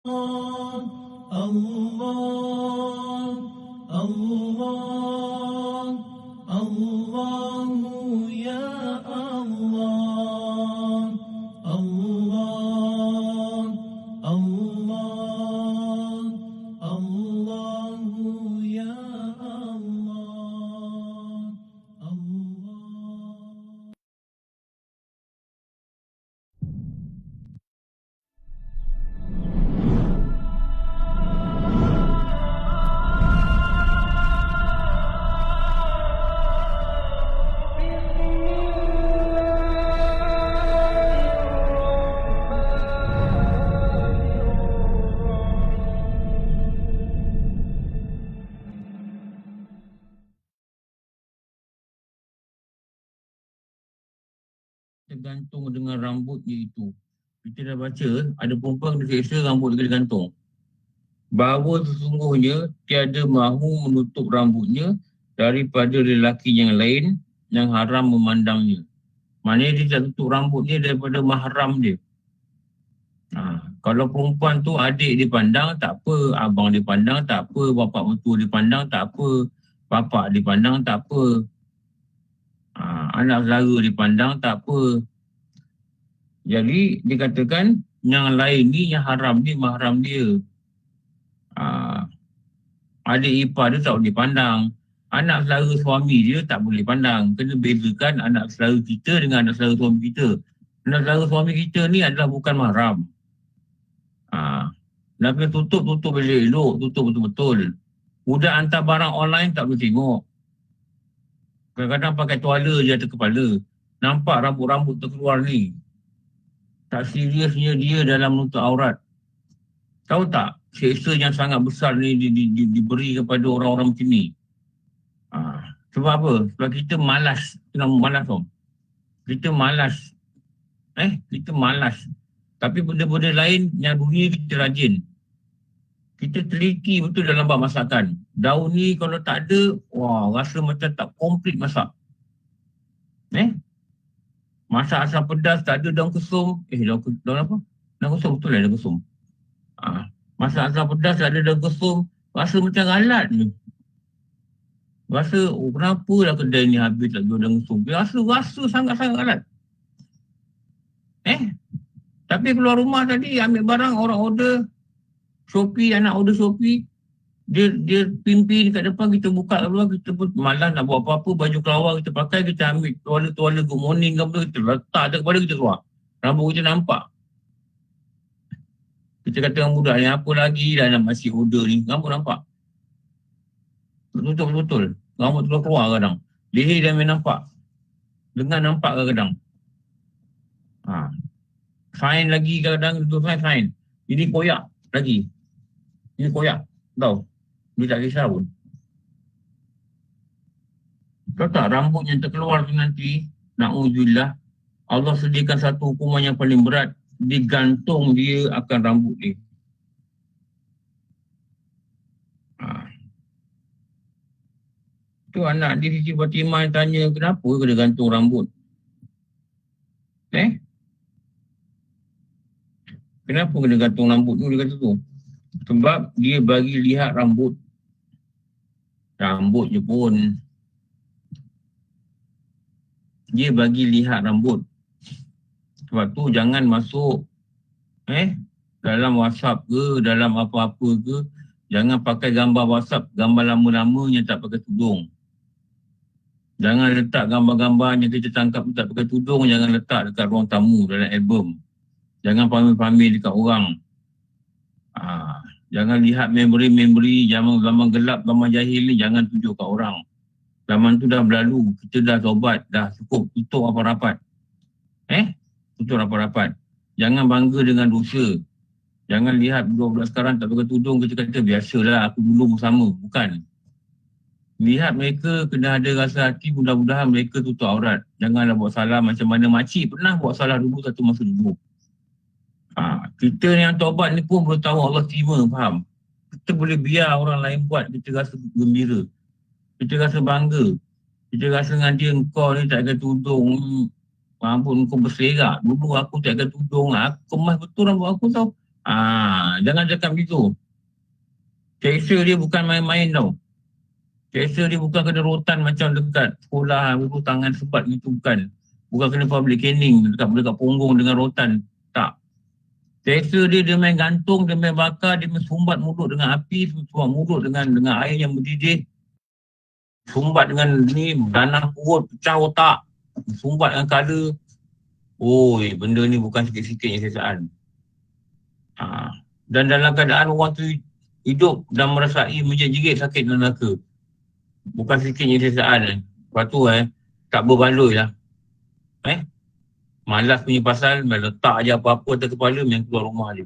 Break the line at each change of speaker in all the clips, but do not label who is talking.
الله الله الله يا الله الله الله الله يا الله الله. Tergantung dengan rambutnya itu. Kita dah baca, ada perempuan kena seksa rambut dia gantung. Bahawa sesungguhnya tiada mahu menutup rambutnya daripada lelaki yang lain yang haram memandangnya. Maknanya dia tak tutup rambut dia daripada mahram dia. Kalau perempuan tu adik dipandang tak apa, abang dipandang tak apa, bapak mertua dipandang tak apa, bapak dipandang tak apa, anak saudara dipandang tak apa. Jadi dikatakan yang lain ni, yang haram ni mahram dia. Adik ipar dia tak boleh pandang. Anak saudara suami dia tak boleh pandang. Kena bezakan anak saudara kita dengan anak saudara suami kita. Anak saudara suami kita ni adalah bukan mahram. Nak kena tutup elok, tutup betul-betul. Budak hantar barang online tak boleh tengok. Kadang-kadang pakai tuala je atas kepala. Nampak rambut-rambut terkeluar ni. Tak seriusnya dia dalam menutup aurat. Tahu tak, seksa yang sangat besar ni diberi kepada orang-orang macam ni. Sebab apa? Sebab kita malas. Kita malas tau. Kita malas. Kita malas. Tapi benda-benda lain yang dunia kita rajin. Kita teliti betul dalam bab masakan. Daun ni kalau tak ada, rasa macam tak komplit masak. Masak asam pedas, tak ada daun kesum. Daun apa? Daun kesum, betul lah daun kesum. Masak asam pedas, tak ada daun kesum. Rasa macam galat ni. Rasa, kenapa lah kedai ni habis tak jual daun kesum. Rasa sangat-sangat galat. Tapi keluar rumah tadi, ambil barang, orang order. Shopee, anak order Shopee. Dia pimpin kat depan, kita buka kat luar, kita pun malas nak buat apa-apa, baju kelawar kita pakai, kita ambil tuala-tuala good morning ke apa, kita letak atas kepala kita keluar. Rambut kita nampak. Kita kata dengan budak ni, apa lagi dah nak masih order ni, rambut nampak. Tutup betul-betul. Rambut keluar kadang. Leher dah main nampak. Lengan nampak kadang. Sign lagi kadang, itu sign. Ini koyak lagi. Ini koyak. Tahu? Dia tak kisah pun. Tahu tak rambut yang terkeluar tu nanti, na'udzubillah, Allah sediakan satu hukuman yang paling berat, digantung dia akan rambut dia. Tu anak dia Siti Fatimah tanya, kenapa kena gantung rambut? Kenapa kena gantung rambut tu? Dia kata tu. Sebab dia bagi lihat rambut. Rambut je pun. Dia bagi lihat rambut. Sebab tu jangan masuk dalam WhatsApp ke, dalam apa-apa ke, jangan pakai gambar WhatsApp, gambar lama-lama yang tak pakai tudung. Jangan letak gambar-gambar yang kita tangkap tak pakai tudung, jangan letak dekat ruang tamu dalam album. Jangan pamer-pamer dekat orang. Jangan lihat memori-memori zaman gelap, zaman jahil ni, jangan tunjuk kat orang. Zaman tu dah berlalu, kita dah taubat, dah cukup, tutup rapat-rapat. Tutup rapat-rapat. Jangan bangga dengan dosa. Jangan lihat budak-budak sekarang tak pakai tudung, kita kata biasalah, aku dulu sama. Bukan. Lihat mereka kena ada rasa hati, mudah-mudahan mereka tutup aurat. Janganlah buat salah macam mana makcik pernah buat salah dulu satu masa dulu. Kita yang taubat ni pun belum tahu Allah terima, faham? Kita boleh biar orang lain buat, kita rasa gembira. Kita rasa bangga. Kita rasa dengan dia, engkau ni tak ada tudung, rambut engkau berserak. Dulu aku tak ada tudung, aku kemas betul rambut aku tau. Jangan cakap begitu. Seksa dia bukan main-main tau. Seksa dia bukan kena rotan macam dekat sekolah, urut tangan sebat gitu, bukan. Bukan kena public caning dekat punggung dengan rotan. Tak. Seksa dia main gantung, dia main bakar, dia main sumbat mulut dengan api, sumbat mulut dengan air yang mendidih, sumbat dengan ni, danah perut, pecah otak, sumbat dengan kala. Oi, benda ni bukan sikit-sikitnya siksaan. Dan dalam keadaan orang tu hidup dan merasai menjerit-jerit sakit dalam neraka. Bukan sikitnya siksaan. Lepas tu tak berbaloi lah. Malas punya pasal, letak je apa-apa atas kepala, yang keluar rumah je.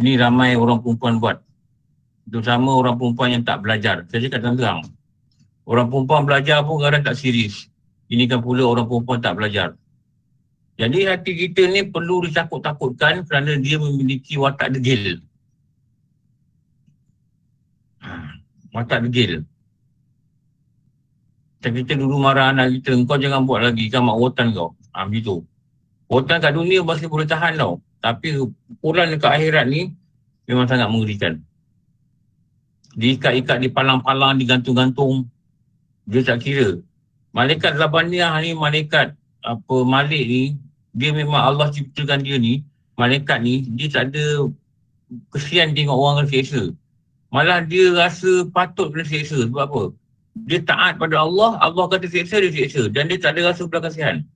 Ni ramai orang perempuan buat. Terutama orang perempuan yang tak belajar. Saya cakap terang-terang. Orang perempuan belajar pun kadang tak serius. Ini kan pula orang perempuan tak belajar. Jadi hati kita ni perlu ditakut-takutkan kerana dia memiliki watak degil. Watak degil. Macam kita dulu marah anak kita, kau jangan buat lagi, kan mak rotan kau. Begitu. Rotan kat dunia masih boleh tahan tau. Tapi pukulan dekat akhirat ni memang sangat mengerikan. Diikat-ikat, dipalang-palang, digantung-gantung. Dia tak kira. Malaikat Zabaniah ni, malaikat Malik ni, dia memang Allah ciptakan dia ni, malaikat ni, dia tak ada kesian tengok orang kena seksa. Malah dia rasa patut kena seksa. Sebab apa? Dia taat pada Allah, Allah kata seksa, dia seksa. Dan dia tak ada rasa belas kasihan.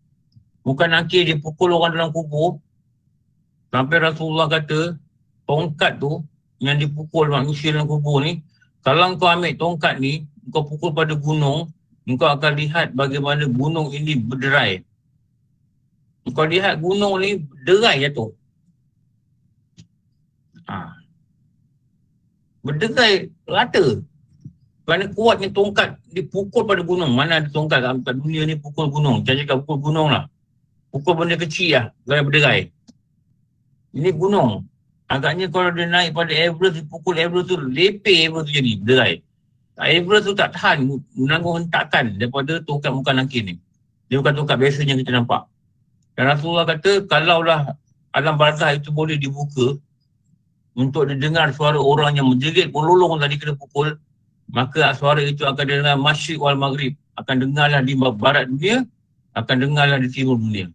Bukan nakir dia pukul orang dalam kubur. Sampai Rasulullah kata, tongkat tu yang dipukul manusia dalam kubur ni, kalau kau ambil tongkat ni, kau pukul pada gunung, kau akan lihat bagaimana gunung ini berderai. Kau lihat gunung ni derai jatuh. Berderai rata. Kerana kuatnya tongkat dipukul pada gunung. Mana ada tongkat kat dunia ni pukul gunung. Jangan cakap pukul gunung lah. Pukul benda kecil lah. Gaya berderai. Ini gunung. Agaknya kalau dia naik pada Everest, pukul Everest tu, lepeh Everest tu jadi berderai. Everest tu tak tahan menanggung hentakan daripada tongkat muka nakir ni. Dia bukan tongkat biasa yang kita nampak. Dan Rasulullah kata, kalaulah alam barzah itu boleh dibuka untuk didengar suara orang yang menjerit melolong tadi kena pukul, maka suara itu akan dengar masyriq wal maghrib. Akan dengarlah di barat dunia, akan dengarlah di timur dunia.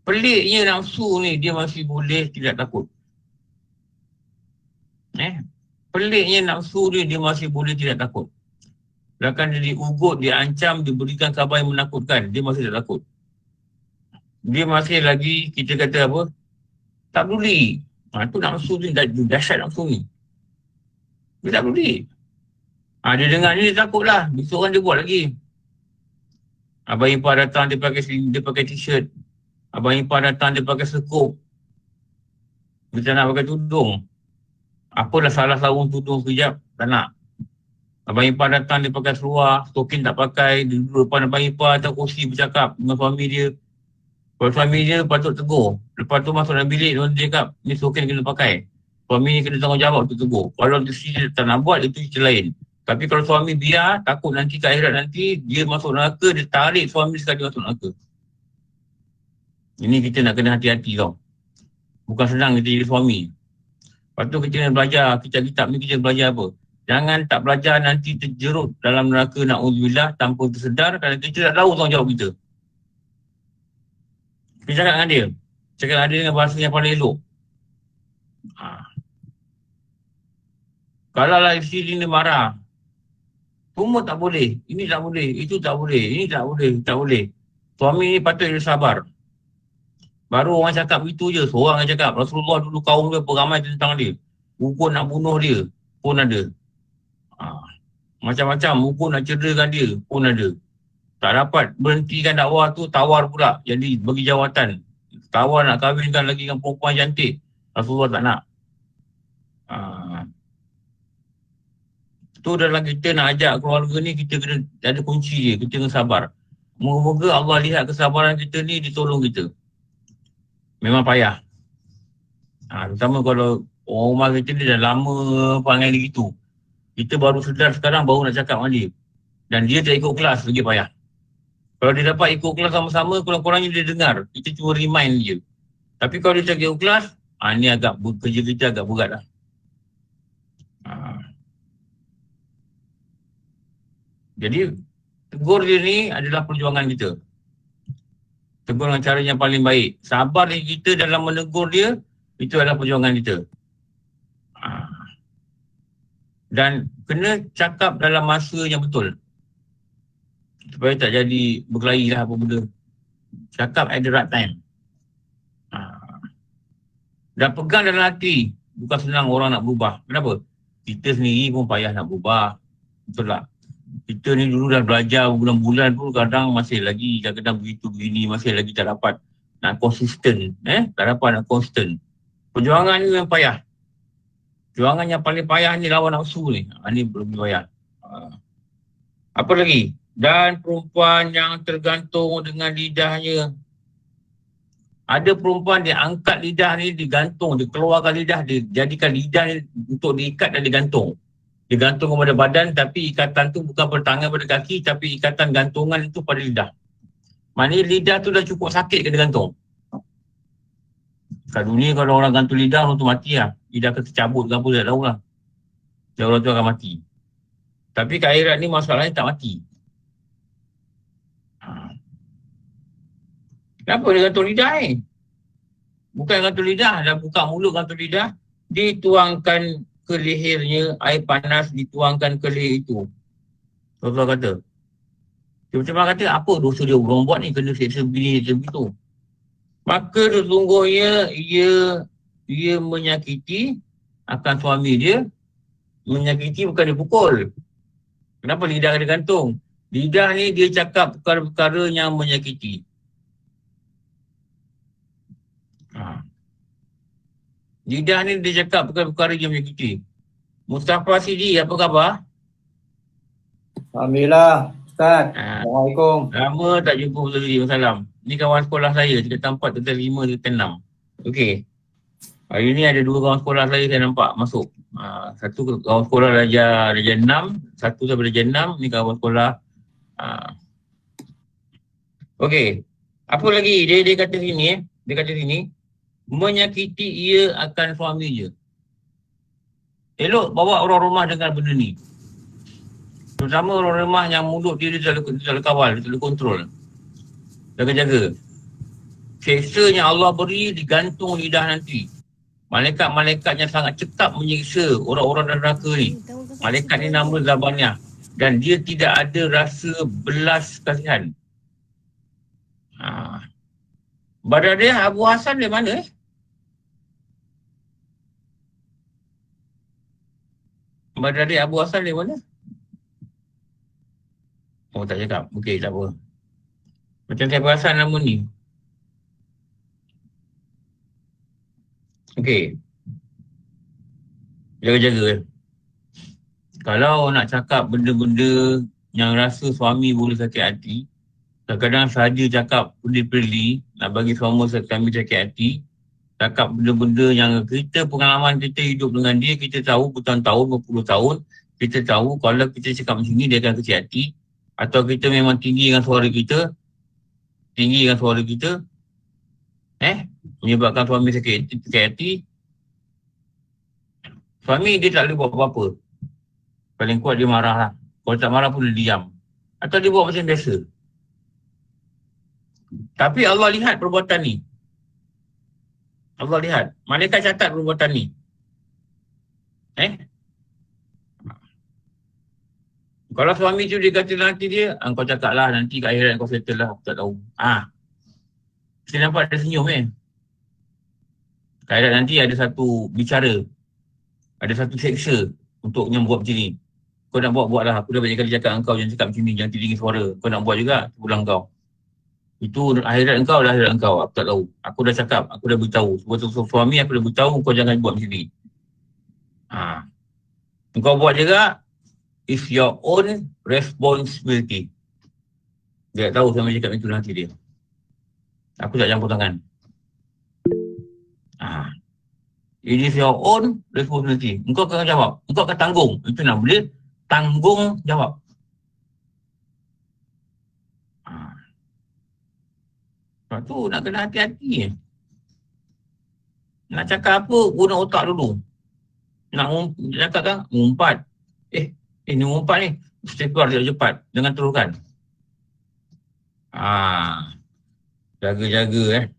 Peliknya nafsu ni, dia masih boleh tidak takut. Peliknya nafsu ni, dia masih boleh tidak takut. Bahkan dia diugut, diancam, diberikan khabar yang menakutkan, dia masih tak takut. Dia masih lagi, kita kata apa, tak peduli. Itu nafsu ni, dahsyat nafsu ni. Dia tak peduli. Dia dengar ni, dia takut lah. Besok kan dia buat lagi. Abang ipar datang, dia pakai t-shirt. Abang ipar datang, dia pakai sekup. Dia tak nak pakai tudung. Apalah salah sarung tudung sekejap, tak nak. Abang ipar datang, dia pakai seluar, stokin tak pakai, dia duduk depan abang ipar atas kursi bercakap dengan suami dia. Kalau suami dia patut tegur. Lepas tu masuk dalam bilik, dia cakap, ni stokin kena pakai. Suami ni kena tanggungjawab untuk tegur. Kalau dia tak nak buat, itu cerita lain. Tapi kalau suami biar, takut nanti ke akhirat nanti, dia masuk neraka, dia tarik suami sekali masuk neraka. Ini kita nak kena hati-hati tau. Bukan senang kita jadi suami. Lepas tu kita kena belajar, kitab-kitab ni kita belajar apa? Jangan tak belajar nanti terjerut dalam neraka na'udzubillah tanpa tersedar kerana kita tak tahu tanggungjawab kita. Kita cakap dengan dia. Cakap dengan dia dengan bahasa yang paling elok. Kalau lah isteri dia marah, semua tak boleh. Ini tak boleh. Itu tak boleh. Ini tak boleh. Tak boleh. Suami ni patut dia sabar. Baru orang cakap begitu je. Seorang yang cakap. Rasulullah dulu kaum dia beramai tentang dia. Hukum nak bunuh dia pun ada. Macam-macam hukum nak cederakan dia pun ada. Tak dapat berhentikan dakwah tu, tawar pula. Jadi bagi jawatan. Tawar nak kahwinkan lagi dengan perempuan cantik. Rasulullah tak nak. Tu dalam kita nak ajak keluarga ni, kita kena ada kunci dia. Kita kena sabar. Moga-moga Allah lihat kesabaran kita ni, ditolong kita. Memang payah. Terutama kalau orang rumah kita ni dah lama panggil dia gitu. Kita baru sedar sekarang, baru nak cakap dengan dia. Dan dia tak ikut kelas, lagi payah. Kalau dia dapat ikut kelas sama-sama, kurang-kurangnya dia dengar. Kita cuma remind je. Tapi kalau dia tak ikut kelas, ni agak kerja kita agak berat lah. Jadi, tegur dia ni adalah perjuangan kita. Tegur dengan cara yang paling baik. Sabar kita dalam menegur dia, itu adalah perjuangan kita. Dan kena cakap dalam masa yang betul. Supaya tak jadi berkelahi lah apa benda. Cakap at the right time. Dan pegang dalam hati. Bukan senang orang nak berubah. Kenapa? Kita sendiri pun payah nak berubah. Betul tak? Kita ni dulu dah belajar bulan-bulan pun kadang masih lagi kadang-kadang begitu begini, masih lagi tak dapat nak konsisten. Tak dapat nak konsisten. Perjuangan ni yang payah. Perjuangan yang paling payah ni lawan nafsu ni. Ni lebih payah. Apa lagi? Dan perempuan yang tergantung dengan lidahnya. Ada perempuan dia angkat lidah ni, digantung, dia keluarkan lidah, dia jadikan lidah ni untuk diikat dan digantung. Dia gantung kepada badan tapi ikatan tu bukan pada tangan pada kaki tapi ikatan gantungan itu pada lidah. Maknanya lidah tu dah cukup sakit ke dia gantung. Kat dunia kalau orang gantung lidah orang tu mati lah. Lidah akan tercabut ke apa tak tahu lah. Dan orang tu akan mati. Tapi kat akhirat ni masalahnya tak mati. Kenapa dia gantung lidah ni? Bukan gantung lidah, dah buka mulut gantung lidah, dituangkan ke lehernya, air panas dituangkan ke leher itu. Rasulullah kata. Dia macam kata, apa dosa dia orang buat ni, kena seksa begini, seksa begitu. Maka sesungguhnya ia menyakiti akan suami dia, menyakiti bukan dia pukul. Kenapa lidah dia gantung? Lidah ni dia cakap perkara-perkara yang menyakiti. Lidah ni dia cakap perkara-perkara yang menyakiti. Mustafa Sidi, apa khabar?
Alhamdulillah, Ustaz. Assalamualaikum.
Lama tak jumpa Ustaz Sidi, Wassalam. Ni kawan sekolah saya, tingkat 4, tingkat 5, tingkat 6. Okey. Hari ni ada 2 kawan sekolah saya nampak masuk. Satu kawan sekolah darjah 6, satu daripada darjah 6, ni kawan sekolah. Okey. Apa lagi? Dia kata sini, menyakiti ia akan suaminya. Elok bawa orang rumah dengar benda ni. Terutama orang rumah yang mulut dia tak boleh kawal, dia tak boleh kontrol. Jaga-jaga. Seksa yang Allah beri digantung lidah nanti. Malaikat-malaikat yang sangat cekap menyiksa orang-orang dalam neraka ni. Malaikat ni nama Zabaniah. Dan dia tidak ada rasa belas kasihan. Badan dia Abu Hasan dari mana Badan dia Abu Hasan dari mana? Oh tak cakap. Okey tak apa. Macam saya perasan nama ni. Okey. Jaga-jaga. Kalau nak cakap benda-benda yang rasa suami boleh sakit hati, kadang-kadang sahaja cakap benda-benda nak bagi suami kami sakit hati, cakap benda-benda yang kita pengalaman kita hidup dengan dia, kita tahu bertahun-tahun, berpuluh tahun, kita tahu kalau kita cakap macam ni dia akan kecil hati, atau kita memang tinggikan suara kita, menyebabkan suami sakit hati. Suami dia tak boleh buat apa-apa. Paling kuat dia marah lah. Kalau tak marah pun dia diam. Atau dia buat macam biasa. Tapi Allah lihat perbuatan ni. Allah lihat. Malaikat catat perbuatan ni. Kalau suami tu dia kata nanti dia, kau cakap lah nanti kat akhirat kau settle lah, aku tak tahu. Kita nampak dia senyum Kat akhirat nanti ada satu bicara. Ada satu seksa untuk yang buat macam ni. Kau nak buat lah. Aku dah banyak kali cakap engkau jangan cakap macam ni, jangan tinggi suara. Kau nak buat juga, pulang kau. Itu akhirat engkau dah akhirat engkau. Aku tak tahu. Aku dah cakap, aku dah beritahu. Sebab suami aku dah beritahu kau jangan buat macam ni. Engkau buat juga, it's your own responsibility. Dia tak tahu sama cakap itu nanti dia. Aku tak campur tangan. It is your own responsibility. Engkau akan jawab. Engkau akan tanggung. Itu nama dia tanggung jawab. Sebab tu nak kena hati-hati. Nak cakap apa, guna otak dulu. Nak cakap kan, mengumpat. Ni mengumpat ni. Mesti keluar cepat dengan teruskan. Jaga-jaga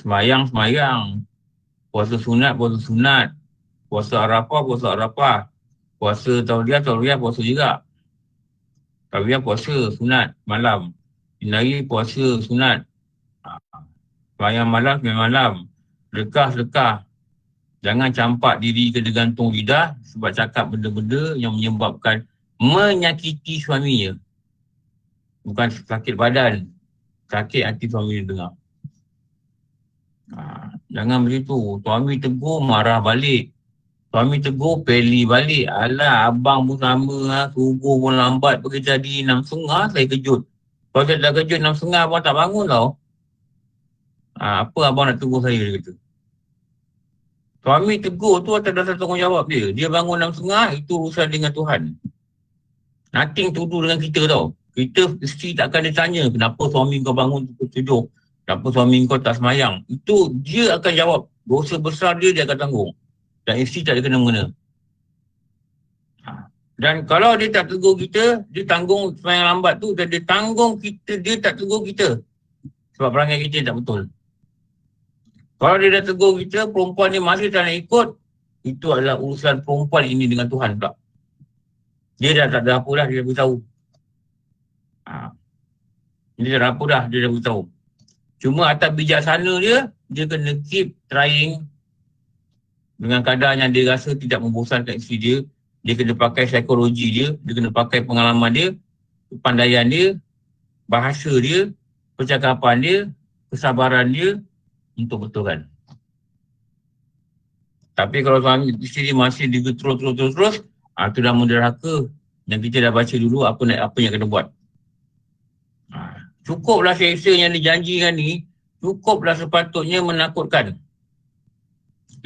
Semayang. Puasa sunat. Puasa Arafah. Puasa Tauriah puasa juga. Tauriah puasa sunat malam. Hari puasa sunat. Semayang malam. Lekah. Jangan campak diri kena gantung lidah sebab cakap benda-benda yang menyebabkan menyakiti suaminya. Bukan sakit badan. Sakit hati suami dengar. Jangan begitu. Suami tegur, marah balik. Suami tegur, peli balik. Alah, abang pun sama. Subuh pun lambat pergi jadi 6.30. Saya kejut. Kalau saya dah kejut 6.30, abang tak bangun tau. Apa abang nak tegur saya, dia kata. Suami tegur tu atas dasar tanggungjawab dia. Dia bangun 6.30, itu urusan dengan Tuhan. Nothing to do dengan kita tau. Kita mesti takkan ditanya kenapa suami kau bangun pukul 7. Kenapa suami kau tak semayang. Itu dia akan jawab. Dosa besar dia akan tanggung. Dan isteri tak ada kena-mengena. Dan kalau dia tak tegur kita, dia tanggung semayang lambat tu. Dan dia tanggung kita, dia tak tegur kita. Sebab perangai kita tak betul. Kalau dia dah tegur kita, perempuan ni masih tak nak ikut, itu adalah urusan perempuan ini dengan Tuhan pula. Dia dah tak ada apa dah, dia dah beritahu. Dia dah apa dah, dia dah beritahu. Cuma atas bijaksana dia kena keep trying dengan kadar yang dia rasa tidak membosankan isteri dia. Dia kena pakai psikologi dia kena pakai pengalaman dia, kepandaian dia, bahasa dia, percakapan dia, kesabaran dia untuk betulkan. Tapi kalau suami isteri masih terus, itu dah menderhaka. Dan kita dah baca dulu apa yang kena buat. Cukuplah seksa yang dijanjikan ni, cukuplah sepatutnya menakutkan.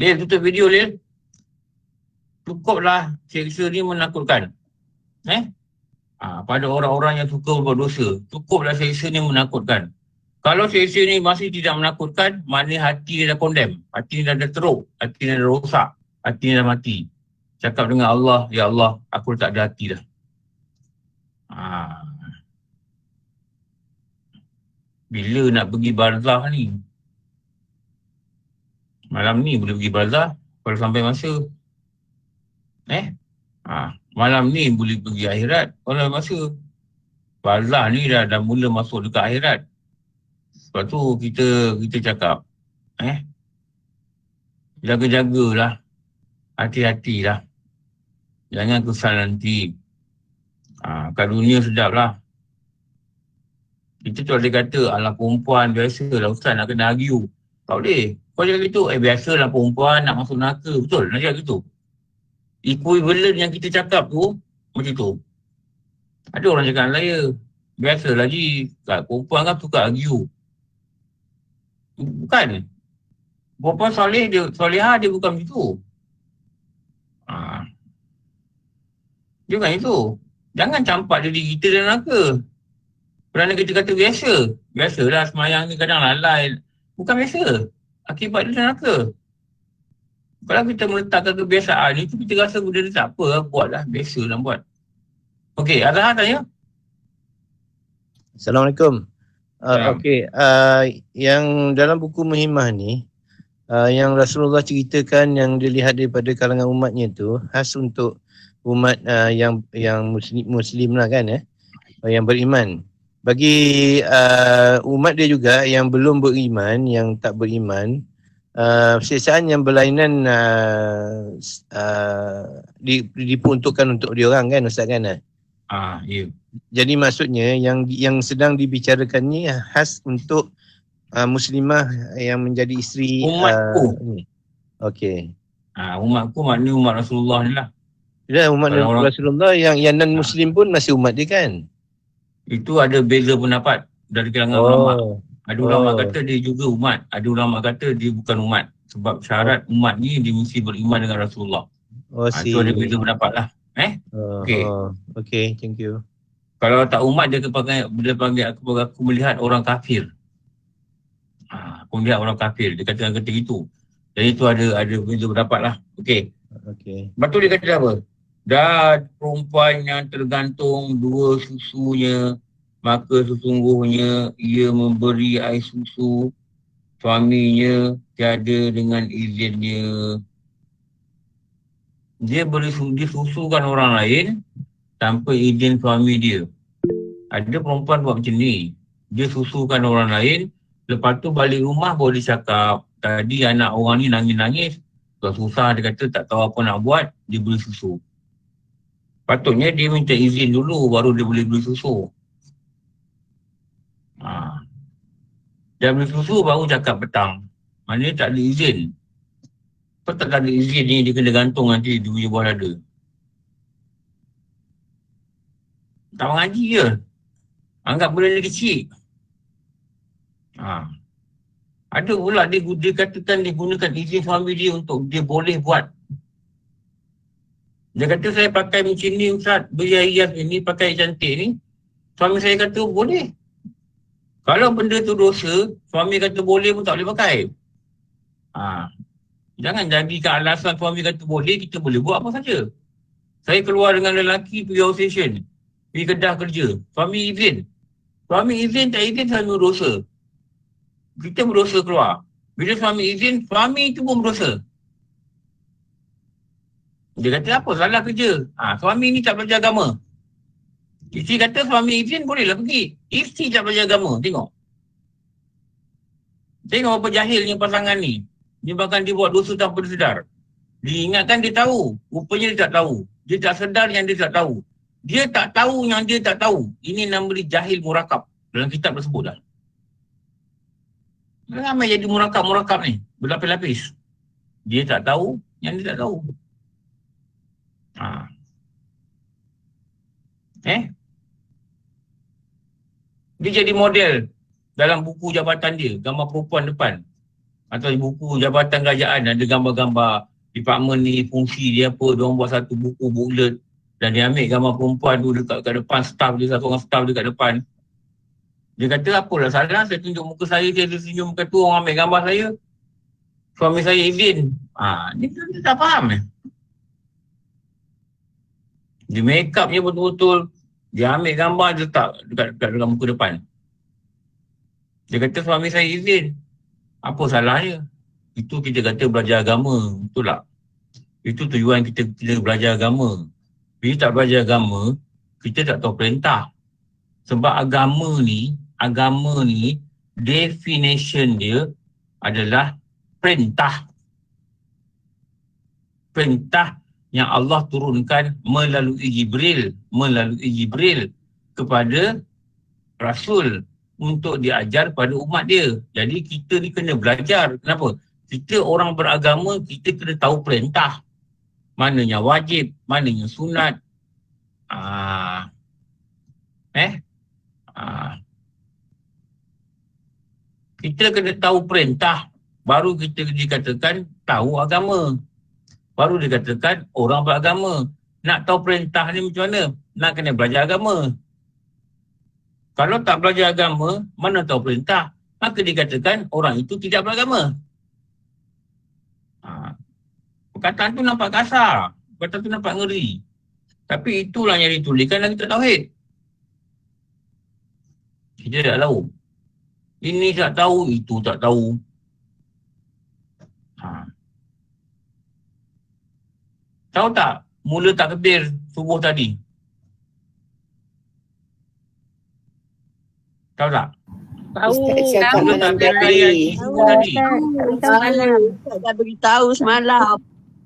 Lil, tutup video Lil. Cukuplah seksa ni menakutkan. Pada orang-orang yang suka berbuat dosa, cukuplah seksa ni menakutkan. Kalau seksa ni masih tidak menakutkan, maknanya hati dia dah condemn. Hati dia dah teruk, hati dia dah rosak, hati dia dah mati. Cakap dengan Allah, ya Allah, aku tak ada hati dah. Bila nak pergi barzah ni? Malam ni boleh pergi barzah kalau sampai masa. Malam ni boleh pergi akhirat kalau masa. Barzah ni dah mula masuk dekat akhirat. Sebab tu kita cakap, jaga-jagalah. Hati-hatilah. Jangan kesal nanti. Kat dunia sedap lah. Kita tu ada kata, alah perempuan biasalah ustaz nak kena argue. Tak boleh. Kau cakap gitu, biasalah perempuan nak masuk neraka. Betul, nak cakap gitu. Equivalent yang kita cakap tu, macam tu. Ada orang cakap saya, biasalah Ji, kat perempuan kan suka argue. Bukan. Perempuan solehah dia bukan macam tu. Dia bukan itu. Jangan campak diri kita dalam neraka. Kerana kita kata biasalah semayang ni kadang lalai. Bukan biasa. Akibat dia neraka. Kalau kita meletakkan kebiasaan ni, kita rasa benda ni tak apa, buatlah, biasalah buat. Okey, Azhar tanya.
Assalamualaikum. Okey, yang dalam buku Muhimmah ni, yang Rasulullah ceritakan yang dilihat daripada kalangan umatnya tu, khas untuk umat yang muslim lah kan, yang beriman. Bagi umat dia juga yang belum beriman, yang tak beriman, siksaan yang berlainan diperuntukkan untuk diorang kan Ustaz kan?
Ya.
Jadi maksudnya yang sedang dibicarakan ni khas untuk muslimah yang menjadi isteri
umatku.
Okey.
Umatku maknanya umat Rasulullah ni lah.
Ya, umat Rasulullah yang non-muslim pun masih umat dia kan?
Itu ada beza pendapat dari kalangan ulama. Ada ulama kata dia juga umat. Ada ulama kata dia bukan umat. Sebab syarat umat ni dia mesti beriman dengan Rasulullah. Itu ada beza pendapat lah. Okay.
Okay, thank you.
Kalau tak umat dia panggil aku melihat orang kafir. Aku melihat orang kafir. Dia kata ketika itu. Jadi itu ada beza pendapat lah. Okey.
Okey.
Lepas tu dia kata apa? Dan perempuan yang tergantung dua susunya, maka sesungguhnya ia memberi air susu suaminya tiada dengan izinnya. Dia susukan orang lain tanpa izin suami dia. Ada perempuan buat macam ni. Dia susukan orang lain, lepas tu balik rumah baru dia cakap, tadi anak orang ni nangis-nangis, susah dia kata tak tahu apa nak buat, dia beli susu. Patutnya dia minta izin dulu baru dia boleh beli susu. Dia beli susu baru cakap petang. Maknanya tak ada izin. Kau tak ada izin ni, dia kena gantung nanti dia punya buah dada. Tak mengaji je. Anggap benda ni kecil. Ada pula dia katakan dia gunakan izin suami dia untuk dia boleh buat. Dia kata saya pakai macam ni Ustaz, berhias ini pakai cantik ni. Suami saya kata boleh. Kalau benda tu dosa, suami kata boleh pun tak boleh pakai. Jangan jadikan alasan suami kata boleh, kita boleh buat apa saja. Saya keluar dengan lelaki pergi outstation, pergi kedah kerja. Suami izin. Suami izin tak izin suami berdosa. Kita berdosa keluar. Bila suami izin, suami itu pun berdosa. Dia kata apa salah kerja? Suami ni tak belajar agama. Isteri kata suami izin bolehlah pergi. Isteri tak belajar agama. Tengok apa jahilnya pasangan ni. Dia bahkan dia buat dosa tanpa dia sedar. Dia ingatkan dia tahu. Rupanya dia tak tahu. Dia tak sedar yang dia tak tahu. Dia tak tahu yang dia tak tahu. Ini nama dia jahil murakab. Dalam kitab tersebut dah. Ramai jadi murakab ni. Berlapis-lapis. Dia tak tahu yang dia tak tahu. Dia jadi model dalam buku jabatan dia. Gambar perempuan depan. Atau buku jabatan kerajaan ada gambar-gambar department ni, fungsi dia apa, dia orang buat satu buku booklet dan dia ambil gambar perempuan tu dekat depan staff dia, satu orang staff dekat depan. Dia kata apalah salah, saya tunjuk muka saya senyum muka tu, orang ambil gambar saya, suami saya izin. Dia tak faham dia make upnya betul-betul, dia ambil gambar dia letak dekat muka depan. Dia kata suami saya izin. Apa salahnya? Itu kita kata belajar agama. Betul tak? Itu tujuan kita belajar agama. Bila tak belajar agama, kita tak tahu perintah. Sebab agama ni, definition dia adalah perintah. Perintah yang Allah turunkan melalui Jibril kepada Rasul untuk diajar pada umat dia. Jadi kita ni kena belajar. Kenapa? Kita orang beragama, kita kena tahu perintah. Mananya wajib, mananya sunat. Kita kena tahu perintah. Baru kita dikatakan tahu agama. Baru dikatakan orang beragama. Nak tahu perintah ni macam mana? Nak kena belajar agama. Kalau tak belajar agama, mana tahu perintah, maka dikatakan orang itu tidak beragama. Perkataan tu nampak kasar. Perkataan tu nampak ngeri. Tapi itulah yang dituliskan dalam kitab Tauhid. Kita tak tahu. Ini tak tahu, itu tak tahu. Tahu tak mula takbir subuh tadi? Tahu tak?
Tahu.
Mula takbir tadi subuh tadi.
Tak dah beritahu semalam.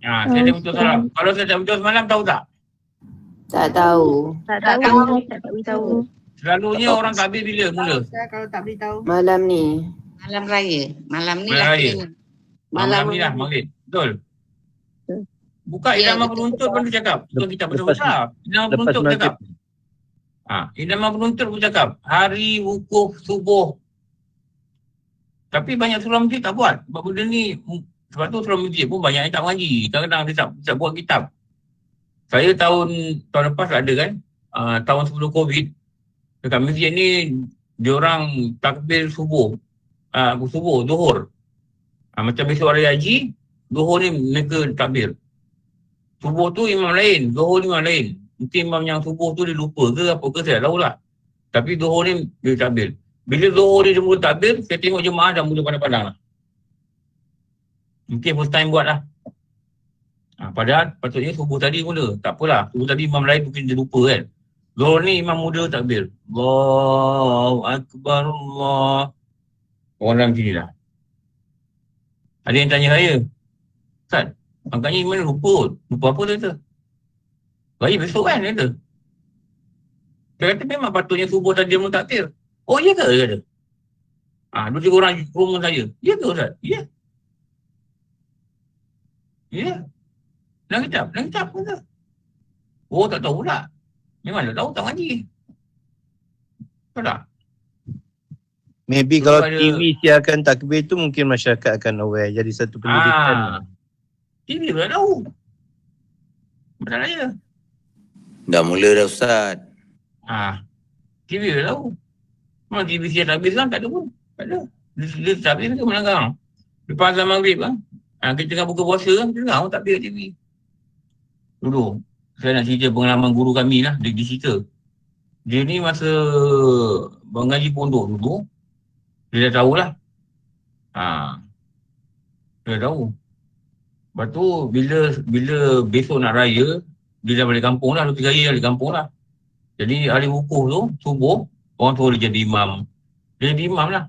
Saya dah betul salam. Kalau saya tak betul semalam, tahu tak?
Tak tahu.
Tak beritahu.
Selalunya orang takbir bila mula?
Kalau tak beritahu.
Malam ni.
Malam raya. Malam ni
Malam
lah.
raya. Malam ni lah maghrib. Betul? Buka Idamah Penuntut pun dia cakap. Bukan kita besar-besar. Idamah Penuntut pun cakap. Idamah Penuntut pun cakap. Hari wukuf subuh. Tapi banyak surah masjid tak buat. Sebab benda ni, sebab tu surah masjid pun banyak yang tak mengaji. Kadang-kadang dia tak buat kitab. Saya tahun lepas ada kan, tahun sebelum COVID, Dekat masjid ni, diorang takbir subuh. Subuh, zuhur. Macam besok hari haji, zuhur ni mereka takbir. Subuh tu imam lain, zuhur ni imam lain. Mungkin imam yang subuh tu dia lupa ke apa ke, saya tak tahulah. Tapi zuhur ni dia takbir. Bila zuhur ni dia mula takbir, saya tengok jemaah dah mula pandang-pandang lah. Mungkin first time buat lah. Padahal patutnya subuh tadi mula. Tak apalah, subuh tadi imam lain mungkin dia lupa kan. Zuhur ni imam muda takbir. Allahu Akbar Allah. Orang dalam sini lah. Ada yang tanya saya, Ustaz, agaknya imam lupa. Lupa apa dia kata? Raya besok kan dia kata. Dia kata memang patutnya subuh tadi dia mula takbir. Oh iya ke? Dia kata. 2-3 orang rumah saya. Ya ke Ustaz? Ya. Ya. Dalam kitab kata. Oh tak tahu pula. Memang tak tahu, tak ngaji. Tahu tak?
Maybe
So,
kalau
ada-
TV siarkan takbir tu mungkin masyarakat akan aware. Jadi satu pendidikan.
TV pula tahu. Betul aja.
Dah mula dah Ustaz.
TV pula tahu. Memang TV siar takbir kan tak ada pun. Tak ada. Dia takbir ke melanggang. Lepas azan maghrib kan. Kita tengah buka puasa kan. Kita tengah takbir kat TV. Dulu. Saya nak cerita pengalaman guru kami lah. Dia cerita. Dia ni masa mengaji pondok dulu. Dia dah tahulah. Dia dah tahu. Lepas tu bila besok nak raya, dia dah balik kampung lah. 2-3 hari balik kampung lah. Jadi hari wukuf tu, subuh, orang suruh dia jadi imam. Dia jadi imam lah.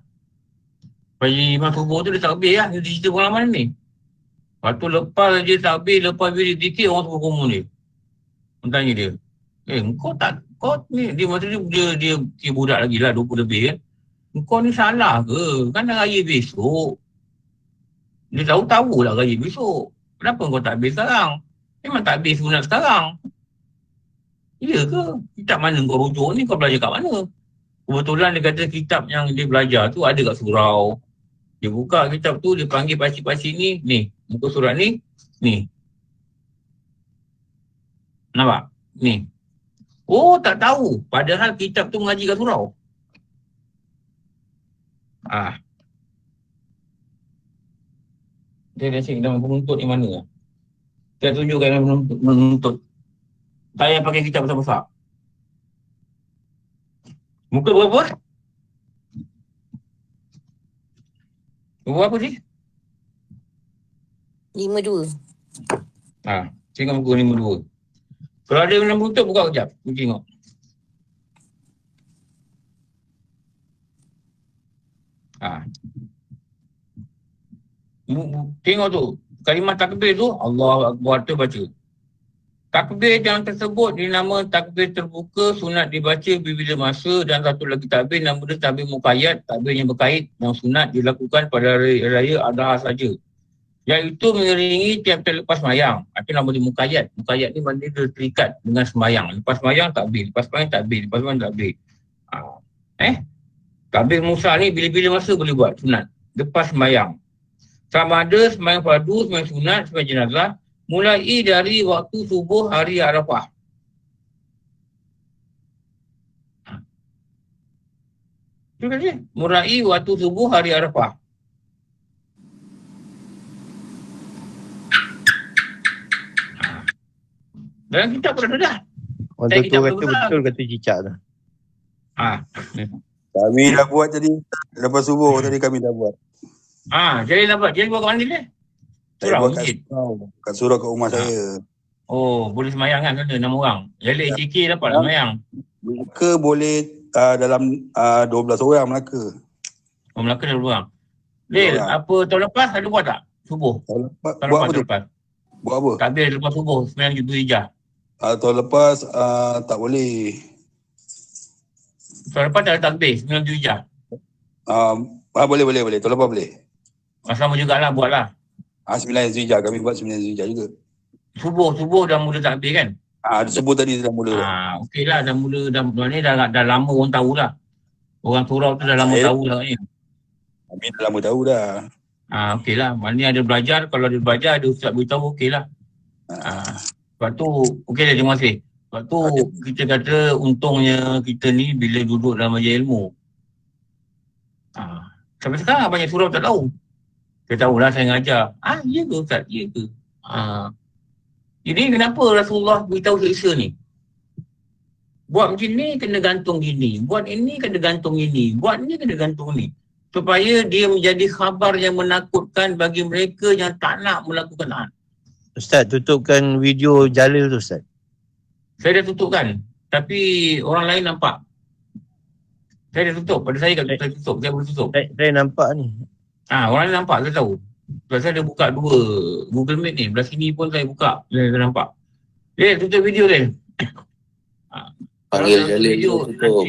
Pagi imam subuh tu dia takbir lah. Dia cerita pengalaman ni. Lepas tu lepas dia takbir, lepas dia dikit, orang suruh kumul dia. Orang tanya dia. Kau ni, dia masa dia budak lagi lah, 20 lebih kan. Kau ni salah ke? Kan dah raya besok. Dia tahu lah raya besok. Kenapa kau takbir sekarang? Memang takbir sunat sekarang. Ya ke? Kitab mana kau rujuk ni? Kau belajar kat mana? Kebetulan dia kata kitab yang dia belajar tu ada kat surau. Dia buka kitab tu, dia panggil pakcik-pakcik ni. Muka surat ni. Nampak? Ni. Oh, tak tahu. Padahal kitab tu mengaji kat surau. Dia dah cek dalam penuntut ni mana. Saya tunjukkan dalam penuntut. Saya pakai kitab besar-besar. Muka berapa? Berapa sih?
52.
Tengok muka 52. Kalau ada dalam penuntut, buka kejap. Kita tengok. Tengok tu. Kalimah takbir tu, Allah Akbar tu baca. Takbir yang tersebut dinama takbir terbuka, sunat dibaca bila masa, dan satu lagi takbir nama dia takbir muqayyad, takbir yang berkait yang sunat dilakukan pada hari raya Adha saja. Iaitu mengiringi tiap-tiap lepas sembahyang. Itu nama dia muqayyad. Muqayyad ni maknanya dia terikat dengan sembahyang. Lepas sembahyang takbir, lepas sembahyang takbir, lepas sembahyang takbir. Takbir Musa ni bila-bila masa boleh buat sunat. Lepas sembahyang. Sama ada sembahyang fardu, sembahyang sunat, sembahyang jenazah, mulai dari waktu subuh hari Arafah. Itu kan dia? Mulai waktu subuh hari Arafah. Dalam kitab pun ada dah.
Orang tu kata betul kata cicak tu.
Kami dah buat tadi. Lepas subuh tadi kami dah buat.
Jadi dapat. Jadi buat kat mana dia?
Saya
Surau,
buat
masjid.
kat surau kat rumah saya.
Oh, boleh semayang kan? Ada 6 orang. Jadi ACK dapat semayang.
Melaka boleh dalam 12 orang Melaka.
Oh, Melaka ada 2 orang. Lil, apa tahun lepas ada buat tak? Subuh.
Tahun lepas,
Tahun
buat
lepas,
apa tu?
tahun lepas.
Buat apa?
Takbir lepas subuh, 9 Zulhijjah.
Tahun lepas tak boleh.
Tahun lepas tak ada takbir, 9 Zulhijjah.
Boleh. Tahun lepas boleh.
Sama jugalah buatlah.
9 Zulhijjah. Kami buat 9 Zulhijjah juga.
Subuh dah mula takbir kan?
Subuh tadi dah mula.
Okey lah, dah mula, dah lama orang tahulah. Orang surau tu dah lama tahulah ni.
Kami dah lama tahu dah.
Okey lah, maknanya ada belajar, kalau ada belajar, ada ustaz beritahu, okey lah. Lepas tu, okey lah, terima kasih. Sebab tu kita kata untungnya kita ni bila duduk dalam majlis ilmu. Sampai sekarang banyak surau tak tahu. Saya tahulah saya ngajar. Ya ke Ustaz? Ya ke? Jadi kenapa Rasulullah beritahu seksa ni? Buat macam ni kena gantung gini. Buat ini kena gantung ini. Buat ni kena gantung ni. Supaya dia menjadi khabar yang menakutkan bagi mereka yang tak nak melakukan.
Ustaz, tutupkan video Jalil tu Ustaz.
Saya dah tutupkan. Tapi orang lain nampak. Saya dah tutup. Pada saya kalau saya tutup, saya boleh tutup.
Saya nampak ni.
Orang lain nampak, saya tahu. Sebab saya dah buka 2 Google Meet ni. Belah sini pun saya buka. Saya nampak. Tutup video dia.
Panggil Jalil tutup.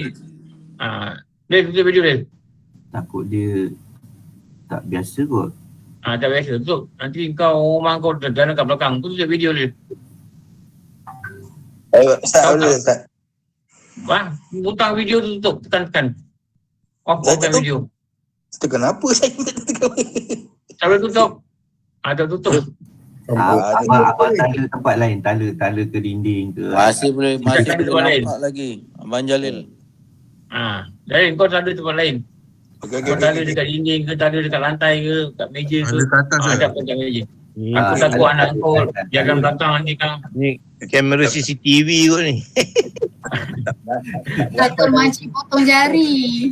Tutup video dia.
Takut dia tak biasa kot.
Tak biasa. Tutup. Nanti kau rumah kau jalan kat belakang. Tutup video dia.
Ustaz, boleh Ustaz?
Butang video tu tutup. Tekan. Off-kan video.
Tekan apa saya tekan?
Sampai tutup. Tak tutup.
Abang tala tempat lain. Tala ke dinding ke.
Masih boleh
tempat lain.
nampak lagi. Abang Jalil.
Jalil kau tak ada tempat lain.
Okey.
Kau tala dekat dinding ke, tala dekat lantai ke, kat meja ke. Ada dekat meja. Aku takut anak kau jalan belakang nanti kan.
Ni kamera CCTV kot ni.
Takut makcik potong jari.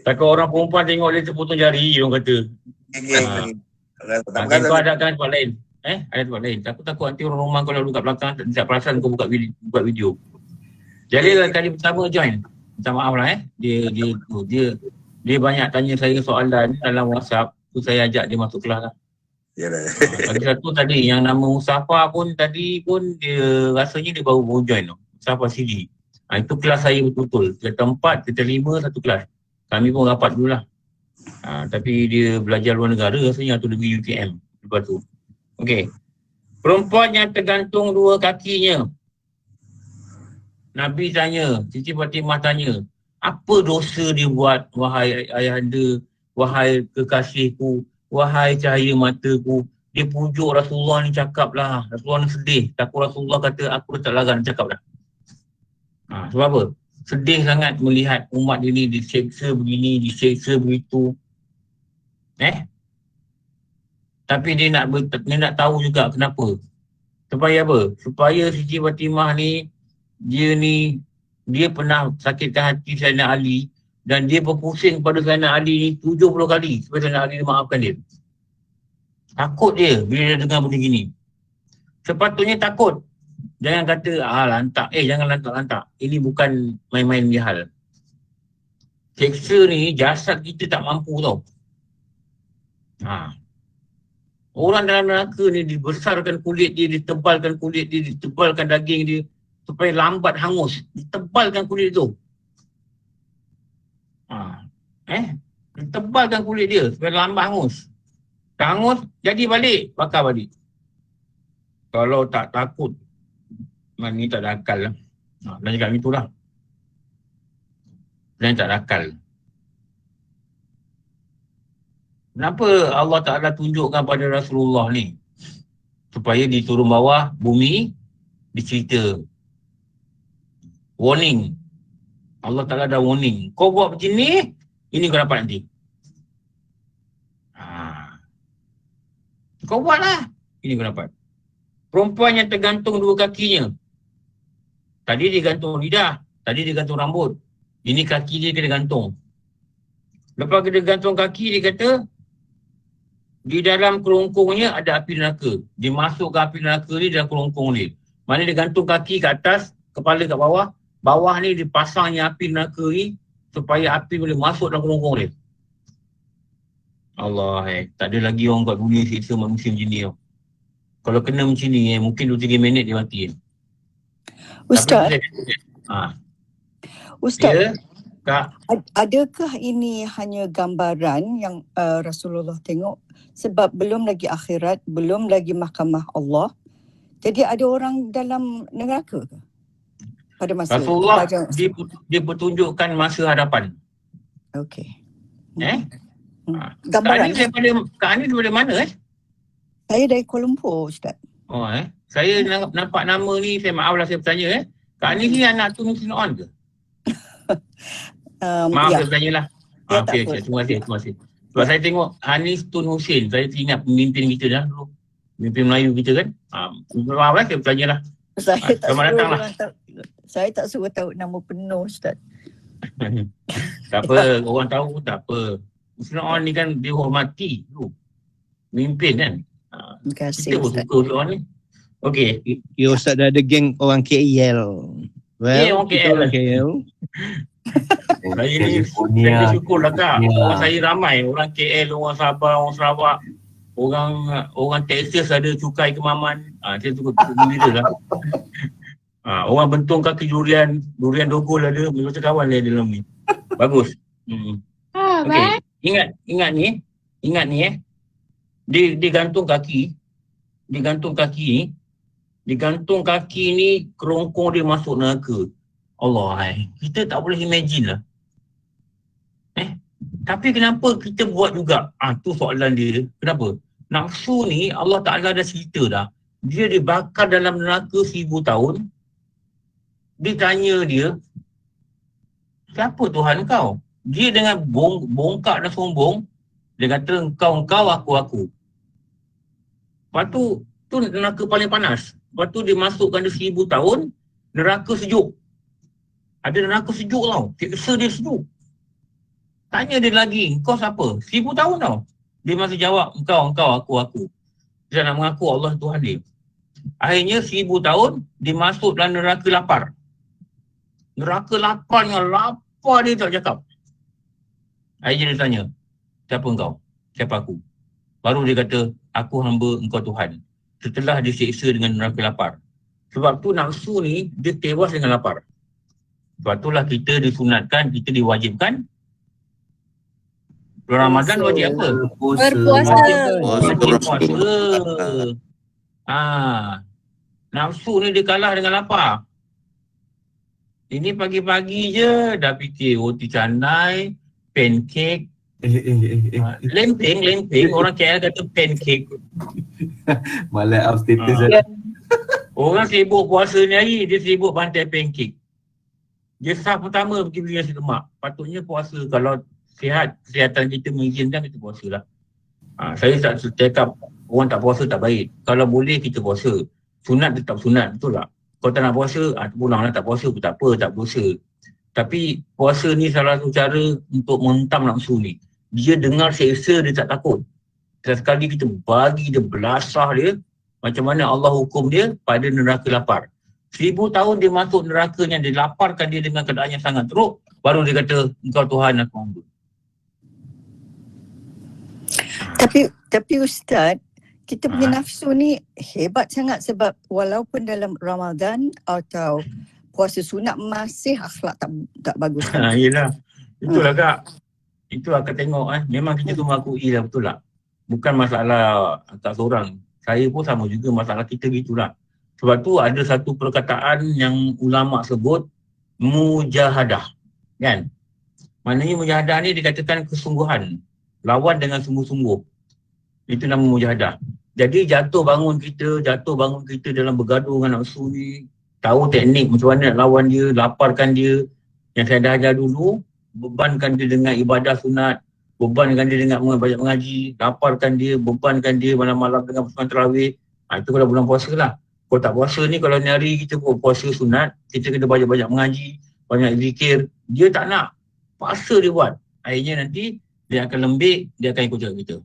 Takut orang perempuan tengok dia terpotong jari, orang kata. Kau adakan tempat lain. Ada tempat lain. Takut nanti orang rumah kau lalu kat belakang, tak perasan kau buka video. Jadi kali pertama join. Minta maaf lah Dia banyak tanya saya soalan dalam WhatsApp. Tu saya ajak dia masuk kelas lah. Lagi satu tadi yang nama Mustafa pun tadi pun dia rasanya dia baru join tu. Mustafa CD. Itu kelas saya betul-betul. Kita 4, kita 5 satu kelas. Kami pun rapat dulu lah. Tapi dia belajar luar negara rasanya atau pergi UTM. Lepas tu. Okey. Perempuan yang tergantung 2 kakinya. Nabi tanya, Siti Fatimah tanya, apa dosa dia buat, wahai ayahanda, wahai kekasihku, wahai cahaya mataku. Dia pujuk Rasulullah ni cakap lah. Rasulullah ni sedih. Takut Rasulullah kata, aku tak larang cakap dah. Sebab apa? Sedih sangat melihat umat dia ni diseksa begini, diseksa begitu. Tapi dia nak tahu juga kenapa. Supaya apa? Supaya Siti Fatimah ni, dia pernah sakitkan hati Sayyidina Ali dan dia berpusing pada Sayyidina Ali ni 70 kali supaya Sayyidina Ali maafkan dia. Takut dia bila dia dengar benda gini. Sepatutnya takut. Jangan kata, lantak. Jangan lantak-lantak. Ini bukan main-main ni hal. Seksa ni, jasad kita tak mampu tau. Orang dalam neraka ni dibesarkan kulit dia, ditebalkan kulit dia, ditebalkan daging dia supaya lambat hangus. Ditebalkan kulit tu. Ditebalkan kulit dia supaya lambat hangus. Tak hangus, jadi balik, bakar balik. Kalau tak takut, ni tak ada akal lah. Dan cakap macam itulah. Dan tak ada akal. Kenapa Allah Ta'ala tunjukkan pada Rasulullah ni? Supaya di turun bawah bumi, dicerita. Warning. Allah Ta'ala dah warning. Kau buat macam ni, ini kau dapat nanti. Kau buatlah, ini kau dapat. Perempuan yang tergantung 2 kakinya. Tadi dia gantung lidah, tadi dia gantung rambut. Ini kaki dia kena gantung. Lepas dia gantung kaki, dia kata, di dalam kerongkongnya ada api neraka. Dia masuk ke api neraka ni dalam kerongkong ni. Mana dia gantung kaki ke atas, kepala kat bawah. Bawah ni dipasangnya api neraka ni supaya api boleh masuk dalam kerongkong dia. Allah, tak ada lagi orang kat dunia siksa manusia macam ni tau. Kalau kena macam ni, mungkin 2-3 minit dia mati.
Ustaz, Ustaz,
ya, Kak.
Adakah ini hanya gambaran yang Rasulullah tengok sebab belum lagi akhirat, belum lagi mahkamah Allah. Jadi ada orang dalam neraka ke? Pada masa
Rasulullah dia bertunjukkan masa hadapan.
Okey.
Gambaran. Kak Ani daripada mana?
Saya dari Kuala Lumpur, Ustaz.
Saya nampak nama ni, saya maaf lah saya bertanya Kak Anis ni anak Tun Hussein On ke? Maaf
Ya.
saya bertanya lah.
Ya, tak
Okey,
apa.
terima kasih. Sebab saya tengok Anis Tun Hussein, saya ingat pemimpin kita dah dulu. Pemimpin Melayu kita kan. Maaf saya bertanya lah.
Saya tak
Selamat
suruh
datang lah.
orang tahu. Saya tak suruh tahu nama penuh, Ustaz.
Tak apa, orang tahu tak apa. Hussein On ni kan dihormati dulu. Pemimpin kan.
Terima kasih,
Kita pun
Ustaz.
suka Hussein On ni. Okey.
Ya Ustaz dah ada geng orang KL.
Orang
kita
KL.
orang KL.
Saya ni
California.
saya syukur lah Kak.
Ya.
Orang saya ramai. Orang KL, orang Sabah, orang Sarawak. Orang Texas ada cukai kemaman. Saya suka gembira lah. Orang Bentong kaki durian dogol ada. Macam kawan dia dalam ni. Bagus. Okey. Ingat ni Dia gantung kaki ni kerongkong dia masuk neraka. Allah, kita tak boleh imagine lah. Tapi kenapa kita buat juga? Tu soalan dia. Kenapa? Nafsu ni Allah Ta'ala dah cerita dah. Dia dibakar dalam neraka 1000 tahun. Dia tanya dia, siapa Tuhan kau? Dia dengan bongkak dan sombong, dia kata engkau, aku. Lepas tu neraka paling panas. Lepas tu dia masukkan dia 1000 tahun, neraka sejuk. Ada neraka sejuk tau. Siksa dia sejuk. Tanya dia lagi, engkau siapa? 1000 tahun tau. Dia masih jawab, engkau, aku. Dia nak mengaku Allah Tuhan dia. Akhirnya 1000 tahun, dia masuk dalam neraka lapar. Neraka lapar yang lapar dia tak cakap. Akhirnya dia tanya, siapa engkau? Siapa aku? Baru dia kata, aku hamba engkau Tuhan. Setelah disiksa dengan neraka lapar. Sebab tu nafsu ni, dia tewas dengan lapar. Sebab itulah kita disunatkan, kita diwajibkan. Bulan Ramadan wajib apa?
Berpuasa.
Wajib puasa. Nafsu ni dia kalah dengan lapar. Ini pagi-pagi je dah fikir roti canai, pancake. Lempeng. Orang KL kata pancake.
Malah up status.
Orang sibuk puasa ni hari, dia sibuk bantai pancake. Dia sah pertama pergi beli nasi lemak. Patutnya puasa kalau kesihatan kita mengizinkan, kita puasa lah. Saya tak cakap orang tak puasa tak baik. Kalau boleh kita puasa. Sunat tetap sunat, betul tak? Kalau tak nak puasa, pulanglah tak puasa pun tak apa, tak berdosa. Tapi puasa ni salah satu cara untuk menghentam nafsu ni. Dia dengar seksa, dia tak takut. Sekali kita bagi dia belasah dia, macam mana Allah hukum dia pada neraka lapar. 1000 tahun dia masuk neraka yang dilaparkan dia dengan keadaan yang sangat teruk, baru dia kata, engkau Tuhan, aku hamba.
Tapi Ustaz, kita punya nafsu ni hebat sangat sebab walaupun dalam Ramadan atau puasa sunat masih akhlak tak bagus.
Yelah. Itulah Kak. Itulah Kak tengok memang kita tu mengakui lah, betul tak? Bukan masalah tak seorang. Saya pun sama juga, masalah kita gitulah. Sebab tu ada satu perkataan yang ulama sebut mujahadah. Kan? Maknanya mujahadah ni dikatakan kesungguhan. Lawan dengan sungguh-sungguh. Itu nama mujahadah. Jadi jatuh bangun kita dalam bergaduh dengan nafsu ni, tahu teknik macam mana nak lawan dia, laparkan dia. Yang saya dah ajar dulu, bebankan dia dengan ibadah sunat, bebankan dia dengan banyak mengaji, laparkan dia, bebankan dia malam-malam dengan bersunat tarawih. Itu kalau bulan puasa lah. Kalau tak puasa ni, kalau ni hari kita puasa sunat, kita kena banyak-banyak mengaji, banyak zikir. Dia tak nak. Paksa dia buat. Akhirnya nanti dia akan lembik, dia akan ikut jalan kita.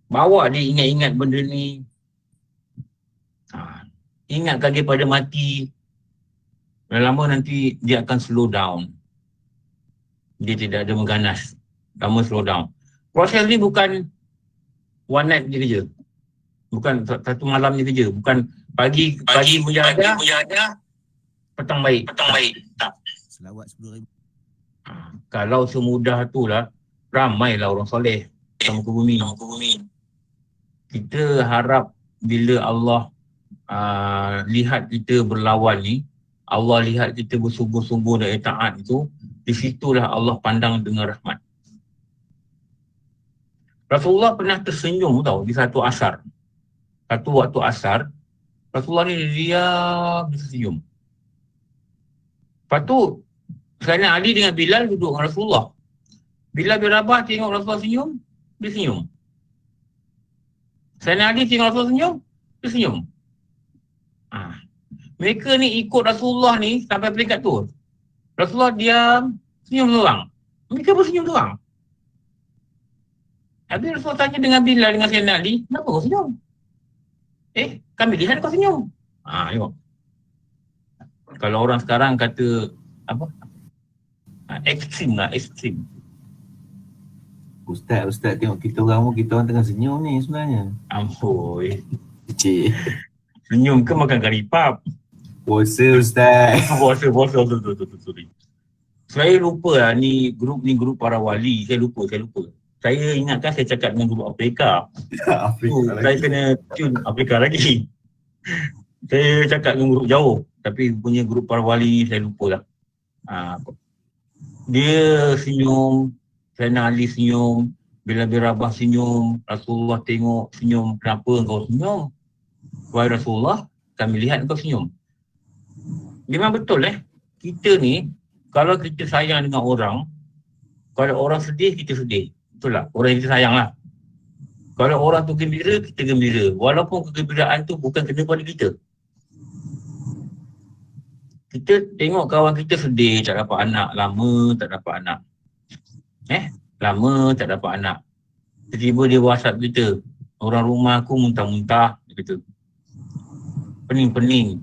Bawa dia ingat-ingat benda ni. Ingatkan dia pada mati. Lama nanti dia akan slow down. Dia tidak ada mengganas. Lama slow down. Proses ni bukan one night je kerja. Bukan satu malam je kerja. Bukan pagi mujahadah, petang baik. Tak.
Selawat 10,000.
Kalau semudah tu lah, ramailah orang soleh ke muka bumi. Kita harap bila Allah lihat kita berlawan ni, Allah lihat kita bersungguh-sungguh dan taat itu, di situlah Allah pandang dengan rahmat. Rasulullah pernah tersenyum tau di satu asar. Satu waktu asar, Rasulullah ni dia tersenyum. Lepas tu, Sayyidina Ali dengan Bilal duduk dengan Rasulullah. Bilal bin Rabah tengok Rasulullah senyum, dia senyum. Sayyidina Ali tengok Rasulullah senyum, dia senyum. Mereka ni ikut Rasulullah ni sampai peringkat tu. Rasulullah diam, senyum seorang. Mereka pun senyum seorang. Habis Rasulullah tanya dengan Bilal dengan Sayyidina Ali, kenapa kau senyum? Kami lihat kau senyum. Tengok. Kalau orang sekarang kata apa? Ekstrim lah, ekstrim.
Ustaz tengok kita orang tengah senyum ni sebenarnya.
Amboi.
Cik.
Senyum ke makan karipap?
Puasa Ustaz.
Puasa. Sorry. Saya lupa lah ni grup para wali. Saya lupa. Saya ingatkan saya cakap dengan grup Afrika. Saya kena tune Afrika lagi. Saya cakap dengan grup jauh. Tapi punya grup para wali saya lupa lah. Dia senyum, Sayyidina Ali senyum, Bilal bin Rabah senyum, Rasulullah tengok senyum. Kenapa kau senyum? Wahai Rasulullah, kami lihat kau senyum. Memang betul kita ni, kalau kita sayang dengan orang, kalau orang sedih, kita sedih. Betul tak? Orang yang kita sayang lah. Kalau orang tu gembira, kita gembira. Walaupun kegembiraan tu bukan kena pada kita. Kita tengok kawan kita sedih, tak dapat anak, lama tak dapat anak. Lama tak dapat anak. Tiba-tiba dia WhatsApp kita, orang rumah aku muntah-muntah, dia kata. Pening-pening.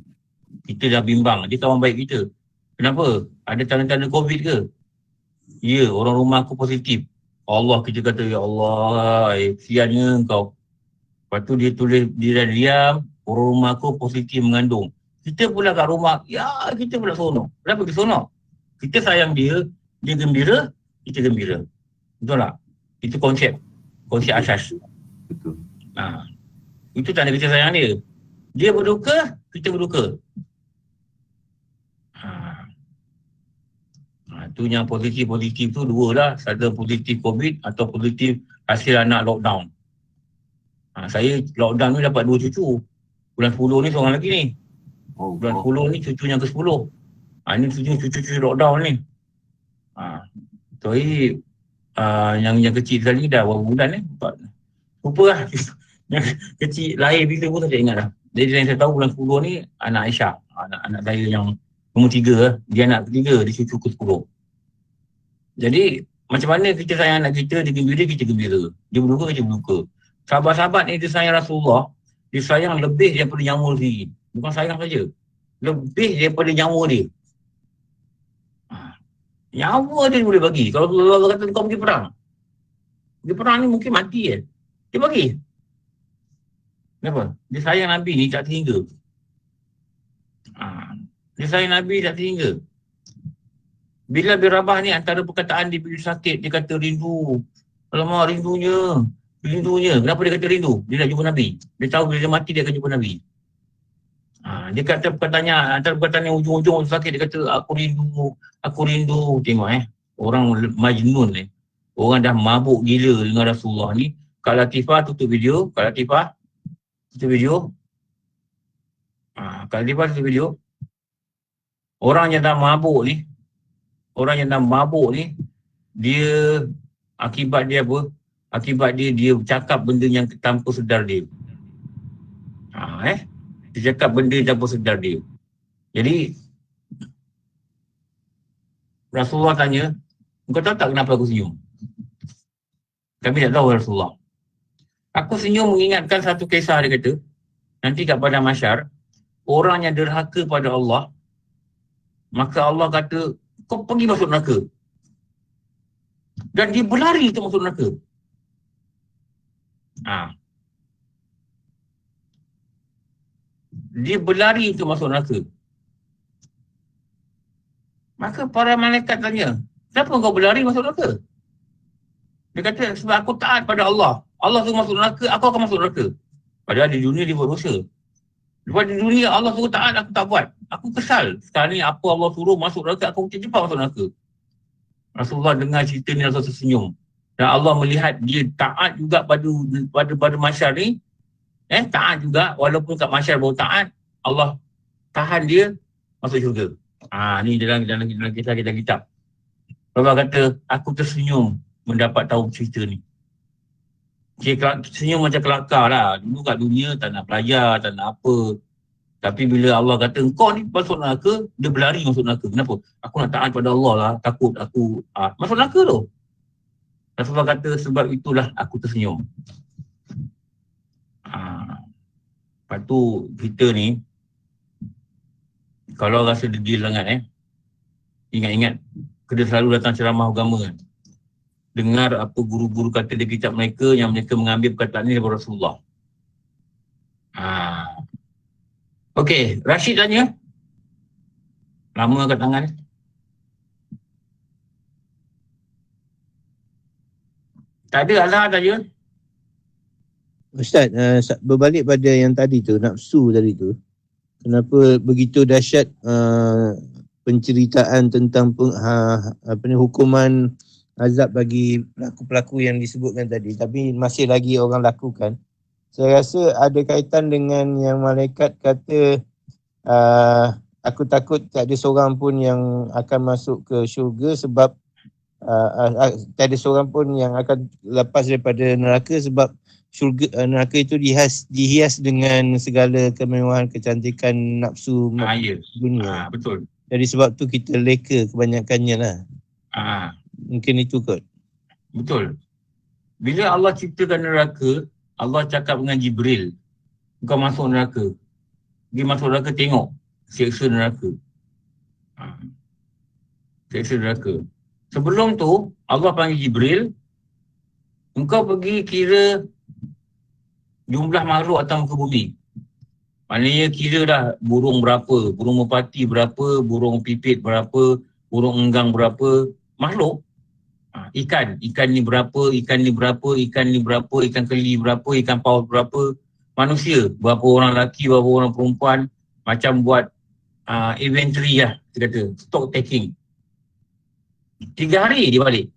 Kita dah bimbang, dia kawan baik kita. Kenapa? Ada tanda-tanda COVID ke? Ya, orang rumah aku positif. Allah, kita kata, ya Allah, siannya kau. Lepas tu dia tulis, dia dah diam, orang rumah aku positif mengandung. Kita pula kat rumah, ya kita pula seronok. Kenapa kita seronok? Kita sayang dia, dia gembira, kita gembira. Betul tak? Itu konsep asas.
Betul.
Itu tanda kita sayang dia. Dia berduka, kita berduka. Tu yang positif tu dua lah. Satu positif COVID atau positif hasil anak lockdown. Saya lockdown ni dapat 2 cucu. Bulan 10 ni seorang lagi ni. Bulan 10 ni cucu yang ke-10. Ni cucu lockdown ni. Jadi yang kecil sekali dah berapa bulan ni? Lupa lah. Yang kecil lahir bila pun tak ingat lah. Jadi yang saya tahu bulan 10 ni anak Aisyah. Anak saya yang nombor 3. Dia anak ketiga, dia cucu ke-10. Jadi macam mana kita sayang anak kita, dia gembira, kita gembira. Dia berduka, kita berduka. Sahabat-sahabat ni dia sayang Rasulullah, dia sayang lebih daripada nyawa sendiri. Bukan sayang saja. Lebih daripada nyawa dia. Nyawa dia boleh bagi. Kalau Allah kata kau pergi perang. Pergi perang ni mungkin mati dia bagi. Kenapa? Dia sayang Nabi ni tak terhingga. Dia sayang Nabi tak terhingga. Bilal bin Rabah ni antara perkataan dia bila sakit, dia kata rindu. Alamak, rindunya. Kenapa dia kata rindu? Dia nak jumpa Nabi. Dia tahu bila dia mati dia akan jumpa Nabi. Dia kata perkataannya, antara perkataan yang ujung-ujung sakit, dia kata aku rindu. Tengok orang majnun ni. Orang dah mabuk gila dengan Rasulullah ni. Kak Latifah tutup video. Kak Latifah tutup video. Orang yang dah mabuk ni, dia akibat dia apa? Akibat dia cakap benda yang tanpa sedar dia. Dia cakap benda tanpa sedar dia. Jadi Rasulullah tanya, kau tahu tak kenapa aku senyum? Kami tak tahu Rasulullah. Aku senyum mengingatkan satu kisah, dia kata. Nanti kat Padang Mahsyar, orang yang derhaka pada Allah, maka Allah kata, kau pergi masuk neraka. Dan dia berlari untuk masuk neraka. Dia berlari untuk masuk neraka. Maka para malaikat tanya, kenapa kau berlari masuk neraka? Dia kata, sebab aku taat pada Allah. Allah suruh masuk neraka, aku akan masuk neraka. Padahal di dunia dia buat dosa. Lepas di dunia Allah suruh taat, aku tak buat. Aku kesal. Sekarang ni apa Allah suruh masuk neraka, aku cepat masuk neraka. Rasulullah dengar cerita ni, Rasulullah senyum. Dan Allah melihat dia taat juga pada masyar ni. Taat juga, walaupun kat masyar baru taat, Allah tahan dia masuk syurga. Ni dalam kisah kita kitab. Allah kata, aku tersenyum mendapat tahu cerita ni. Senyum macam kelakar lah. Dulu kat dunia tak nak belajar, tak nak apa. Tapi bila Allah kata, engkau ni masuk neraka, dia berlari masuk neraka. Kenapa? Aku nak taat pada Allah lah, takut aku masuk neraka tu. Rasulullah kata, sebab itulah aku tersenyum. Lepas tu kita ni, kalau rasa degil sangat ingat-ingat, kena selalu datang ceramah agama kan. Dengar apa guru-guru kata di kitab mereka yang mereka mengambil perkataan ni daripada Rasulullah. Okey, Rashid tanya. Lama angkat tangan. Tak ada, Azhar tanya.
Ustaz, berbalik pada yang tadi tu, nafsu tadi tu. Kenapa begitu dahsyat penceritaan tentang hukuman azab bagi pelaku-pelaku yang disebutkan tadi, tapi masih lagi orang lakukan. Saya rasa ada kaitan dengan yang malaikat kata aku takut tak ada seorang pun yang akan masuk ke syurga sebab tak ada seorang pun yang akan lepas daripada neraka sebab syurga, neraka itu dihias dengan segala kemewahan, kecantikan, nafsu dunia.
Betul.
Jadi sebab tu kita leka kebanyakannya lah. Mungkin itu kot.
Betul. Bila Allah ciptakan neraka, Allah cakap dengan Jibril, kau masuk neraka. Dia masuk neraka, tengok seksa neraka. Seksa neraka. Sebelum tu, Allah panggil Jibril, engkau pergi kira jumlah makhluk atas muka bumi. Maknanya kira dah burung berapa, burung merpati berapa, burung pipit berapa, burung enggang berapa, makhluk. Ikan ni berapa, ikan ni berapa, ikan ni berapa, ikan keli berapa, ikan paus berapa, manusia, berapa orang lelaki, berapa orang perempuan, macam buat inventory lah, kita kata, stock taking. 3 hari dia balik.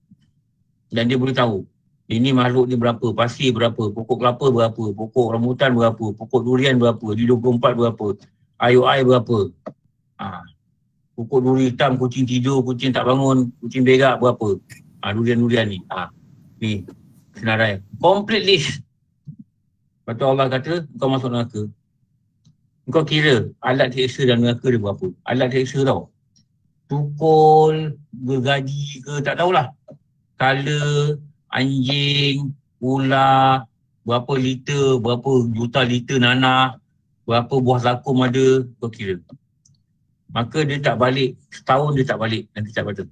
Dan dia boleh tahu, ini makhluk ni berapa, pasir berapa, pokok kelapa berapa, pokok rambutan berapa, pokok durian berapa, di 24 berapa, air berapa. Pokok duri hitam, kucing tidur, kucing tak bangun, kucing berak berapa. Durian-durian ni. Ni, senarai. Complete list. Lepas tu Allah kata, kau masuk neraka. Kau kira alat seksa dalam neraka dia berapa. Alat seksa tau. Tukul, gergaji ke, tak tahulah. Kala, anjing, ular, berapa liter, berapa juta liter nanah, berapa buah zakum ada, kau kira. Maka dia tak balik, setahun dia tak balik, nanti tak kata.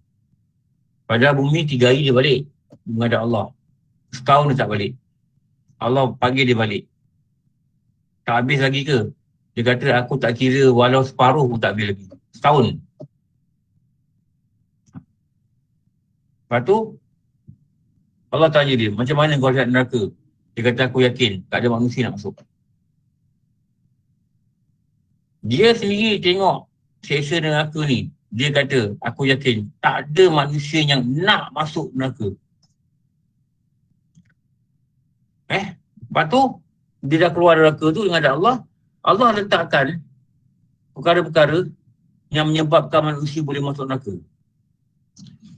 Padahal bumi 3 hari dia balik menghadap Allah. Setahun dia tak balik. Allah panggil dia balik. Tak habis lagi ke? Dia kata aku tak kira walau separuh pun tak habis lagi. Setahun. Lepas tu Allah tanya dia, macam mana kau lihat neraka? Dia kata aku yakin tak ada manusia nak masuk. Dia sendiri tengok seksa neraka ni. Dia kata, aku yakin tak ada manusia yang nak masuk neraka. Lepas tu, dia dah keluar neraka tu dengan Allah. Allah letakkan perkara-perkara yang menyebabkan manusia boleh masuk neraka.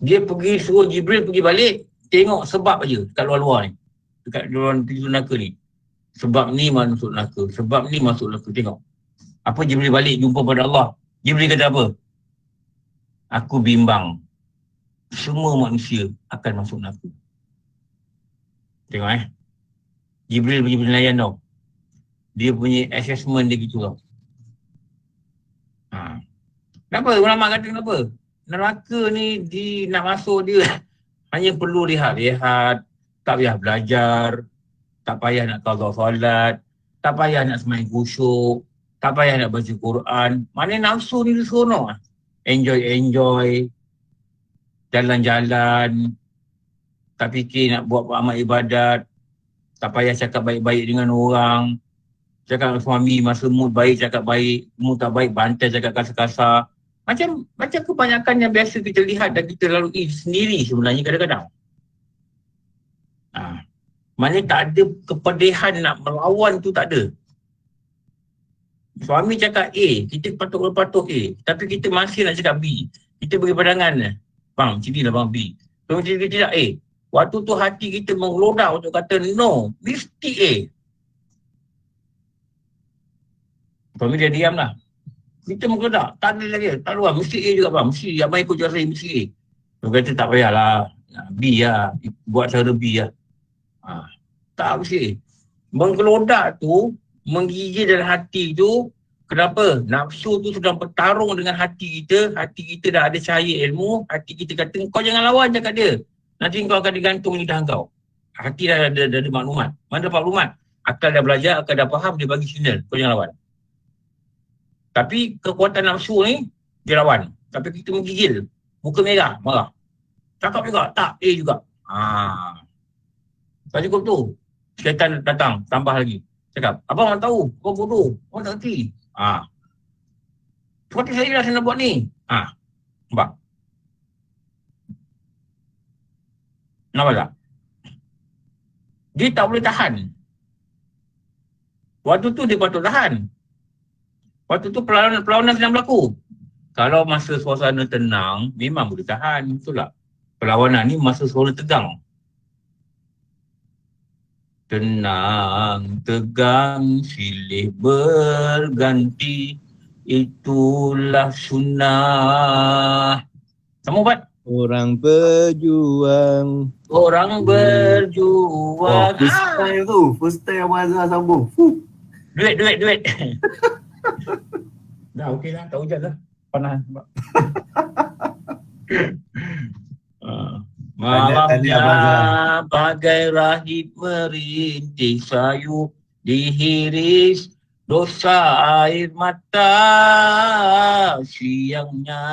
Dia pergi suruh Jibril pergi balik, tengok sebab aja dekat luar-luar ni. Dekat luar pintu neraka ni. Sebab ni masuk neraka, sebab ni masuk neraka, tengok. Apa Jibril balik jumpa pada Allah? Jibril kata apa? Aku bimbang semua manusia akan masuk neraka. Tengok Jibril punya penilaian tau. Dia punya assessment dia gitu tau. Kenapa? Ulama kata kenapa? Neraka ni nak masuk dia hanya perlu lihat-lihat, tak payah belajar, tak payah nak qadha solat, tak payah nak sembahyang khusyuk, tak payah nak baca Quran. Mana nafsu ni dia seronok. Enjoy, jalan-jalan, tak fikir nak buat amal ibadat, tak payah cakap baik-baik dengan orang, cakap suami masa mood baik, cakap baik, mood tak baik, bantai cakap kasar-kasar. Macam kebanyakan yang biasa kita lihat dan kita lalui sendiri sebenarnya kadang-kadang. Maknanya tak ada kepedihan nak melawan tu, tak ada. Suami cakap A, kita patut A. Tapi kita masih nak cakap B. Kita beri pandangan. Bang, sinilah bang B. Suami kita tidak A. Waktu tu hati kita menggelodak untuk kata no, mesti A. Suami dia diam lah. Kita menggelodak, tak ada lagi. Tak luar, mesti A juga bang. Mesti, abang ikut cara saya, mesti A. Dia kata tak payahlah. B lah. Buat cara B lah. Tak mesti. Menggelodak tu, menggigil dalam hati tu. Kenapa? Nafsu tu sedang bertarung dengan hati kita. Hati kita dah ada cahaya ilmu. Hati kita kata, kau jangan lawan cakap dia. Nanti kau akan digantung lidah kau. Hati dah ada maklumat. Mana maklumat? Akal dah belajar, akal dah faham, dia bagi signal. Kau jangan lawan. Tapi kekuatan nafsu ni, dia lawan. Tapi kita menggigil. Muka merah, marah. Cakap juga, tak, A juga. Tak cukup tu. Syaitan datang, tambah lagi. Cakap, abang orang tahu, kau bodoh. Kau tak kerti. Seperti saya dah nak buat ni. Nampak? Nampak tak? Dia tak boleh tahan. Waktu tu dia patut tahan. Waktu tu perlawanan sedang berlaku. Kalau masa suasana tenang, memang boleh tahan. Betul tak? Perlawanan ni masa suasana tegang. Tenang, tegang, silih berganti, itulah sunnah. Sama buat.
Orang berjuang.
Orang berjuang.
First time Abang Azhar sambung.
Duit. Dah okey lah, tak hujan lah. Panas. Malamnya bagai rahib merintih sayu, dihiris dosa air mata. Siangnya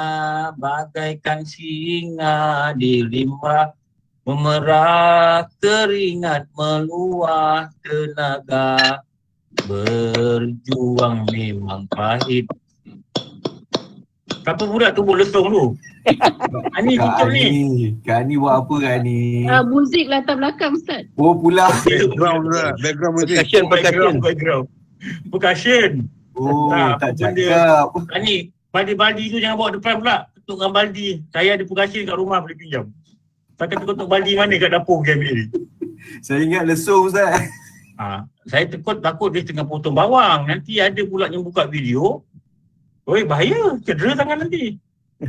bagaikan singa di limbah, memerah keringat meluah tenaga. Berjuang memang pahit. Siapa budak tu buat lesung tu? Ani betul ni.
Kak Ani buat apa Kak Ani?
Muzik latar belakang Ustaz.
Oh pula.
Background music.
Percussion.
Oh tak
benda.
cakap.
Ani, baldi-baldi tu jangan bawa depan pula. Ketuk dengan baldi. Saya ada percussion kat rumah, boleh pinjam. Tak kata ketuk baldi mana kat dapur pergi ambil ni.
Saya ingat lesung Ustaz.
Saya takut dia tengah potong bawang. Nanti ada pula yang buka video. Oi, bahaya. Cedera tangan nanti.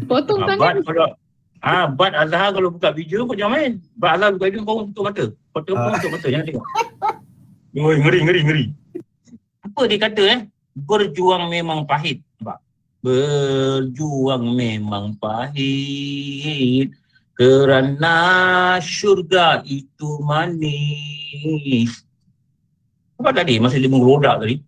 Potong tangan.
Bat Azhar kalau buka video kau jangan main. Bat Azhar buka video kau tutup mata. Kau tutup mata, jangan tengok. Oi, ngeri. Apa dia kata berjuang memang pahit. Nampak? Berjuang memang pahit kerana syurga itu manis. Apa tadi masa dia menggelodak tadi?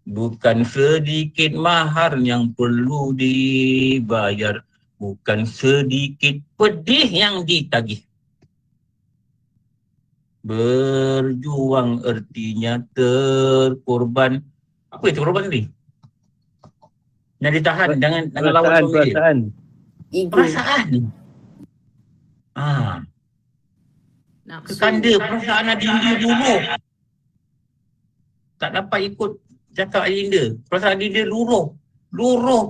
Bukan sedikit mahar yang perlu dibayar, bukan sedikit pedih yang ditagih. Berjuang artinya terkorban. Apa itu korban tadi? Yang ditahan, jangan lawan
perasaan.
Perasaan. Kekanda perasaan Adinda dulu. Tak dapat ikut cakap Adinda. Perasaan Adinda luruh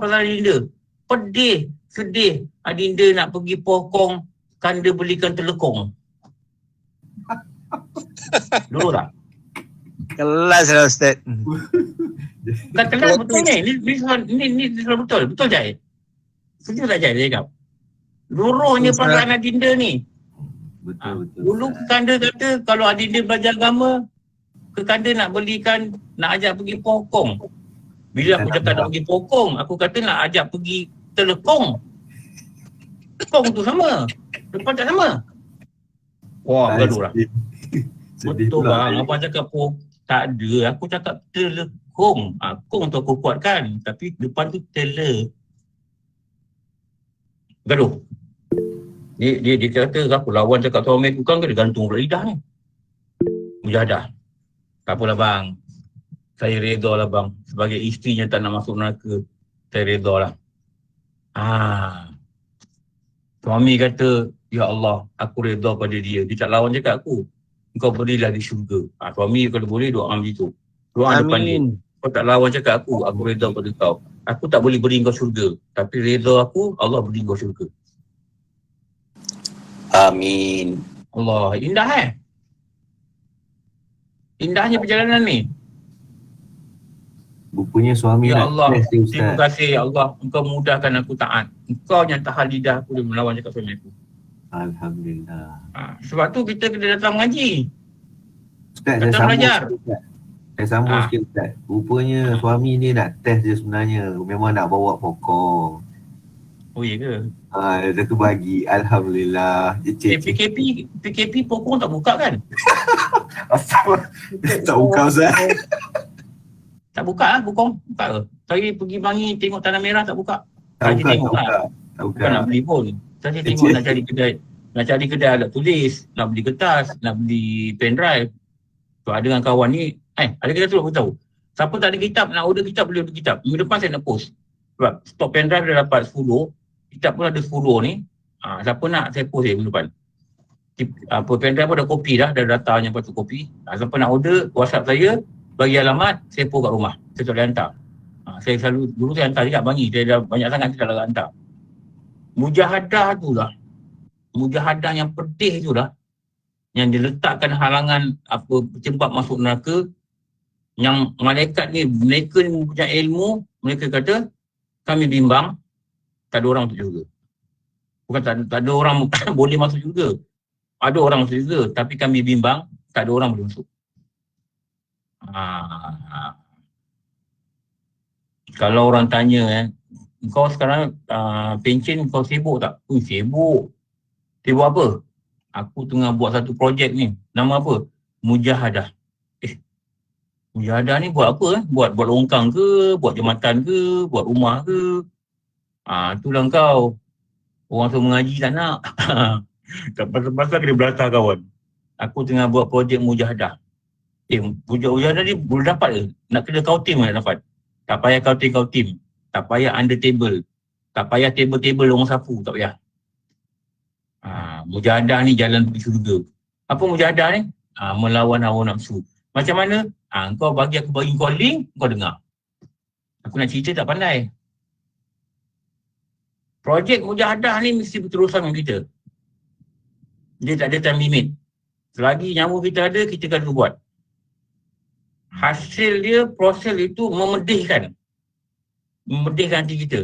perasaan Adinda. Pedih, sedih. Adinda nak pergi pokong, Kanda belikan telekong. Luruh tak?
Kelas lah Ustaz.
Bukan kelas betul ni. Ni betul. Betul Jai? Setuju tak Jai dia cakap? Luruhnya perasaan Adinda ni.
Betul.
Dulu Kanda kata kalau Adinda belajar agama, Kanda nak belikan, nak ajak pergi pokong. Bila aku cakap nak pergi pokong, aku kata nak ajak pergi telekong. Telekong tu sama. Depan tak sama. Wah, gaduh lah. Betul bang, abang cakap tak ada. Aku cakap telekong. Kong tu aku kuatkan. Tapi depan tu gaduh. Dia kata aku lawan cakap suami aku kan dia gantung pula lidah ni. Mujahadah. Tak apalah bang. Saya reda lah bang. Sebagai isterinya tak nak masuk neraka. Saya reda lah. Suami kata, Ya Allah, aku redha pada dia. Dia tak lawan cakap aku. Engkau berilah di syurga. Suami kalau boleh doa macam tu. Doa depan dia.
Amin.
Kau tak lawan cakap aku redha pada kau. Aku tak boleh beri kau syurga. Tapi redha aku, Allah beri kau syurga.
Amin.
Allah, indah Indahnya perjalanan ni.
Rupanya suami
Ya
nak
Allah,
test dia, Ustaz.
terima kasih ya Allah. Engkau mudahkan aku taat. Engkau yang tahan lidah aku dan melawan cakap suami aku.
Alhamdulillah.
Sebab tu kita kena datang mengaji.
Ustaz, saya
Datang
sambung
belajar.
sikit, Ustaz. Saya sambung sikit, Ustaz. Rupanya suami ni nak test dia sebenarnya. Memang nak bawa pokok.
Oh iya ke?
Satu bagi. Alhamdulillah.
PKP pokok tak buka kan?
Tak buka, Ustaz.
Tak buka pokok. Buka ke? Tadi pergi Bangi tengok Tanah Merah tak buka.
Tak buka,
tengok
tak buka. Tak buka.
Bukan nak beli pun. Tadi tengok nak cari kedai alat tulis, nak beli kertas, nak beli pen drive. Tu ada dengan kawan ni, ada kita tu tahu. Siapa tak ada kitab, nak order kitab boleh order kitab. Minggu depan saya nak post. Sebab stok pen drive dah dapat 10, kitab pun ada 10 ni. Siapa nak saya post minggu depan. Pen drive pun ada kopi dah, ada datanya patut kopi. Siapa nak order, WhatsApp saya, bagi alamat, saya post kat rumah. Saya tak boleh hantar. Saya selalu, dulu saya hantar juga Bangi. Saya dah banyak sangat saya tak hantar. Mujahadah tu lah. Mujahadah yang pedih tu lah. Yang diletakkan halangan penyebab masuk neraka. Yang malaikat ni, mereka ni mempunyai ilmu. Mereka kata, kami bimbang, tak ada orang masuk syurga. Bukan tak ada orang boleh masuk syurga. Ada orang masuk syurga, tapi kami bimbang, tak ada orang boleh masuk. Kalau orang tanya kau sekarang pencen kau sibuk tak? Sibuk. Sibuk apa? Aku tengah buat satu projek ni. Nama apa? Mujahadah. Mujahadah ni buat apa? Buat longkang ke? Buat jambatan ke? Buat rumah ke? Itulah kau. Orang suruh mengaji tak nak. Tak pasal-pasal kena belasah kawan. Aku tengah buat projek mujahadah. Mujahadah ni boleh dapat ke? Nak kena kau tim nak dapat. Tak payah kau tim. Tak payah under table. Tak payah table-table orang sapu. Tak payah. Mujahadah ni jalan pergi syurga. Apa mujahadah ni? Melawan hawa nafsu. Macam mana? Kau bagi kau link, kau dengar. Aku nak cerita tak pandai. Projek mujahadah ni mesti berterusan dengan kita. Dia tak ada time limit. Selagi nyawa kita ada, kita akan buat. Hasil dia, proses itu memedihkan. Memedihkan hati kita.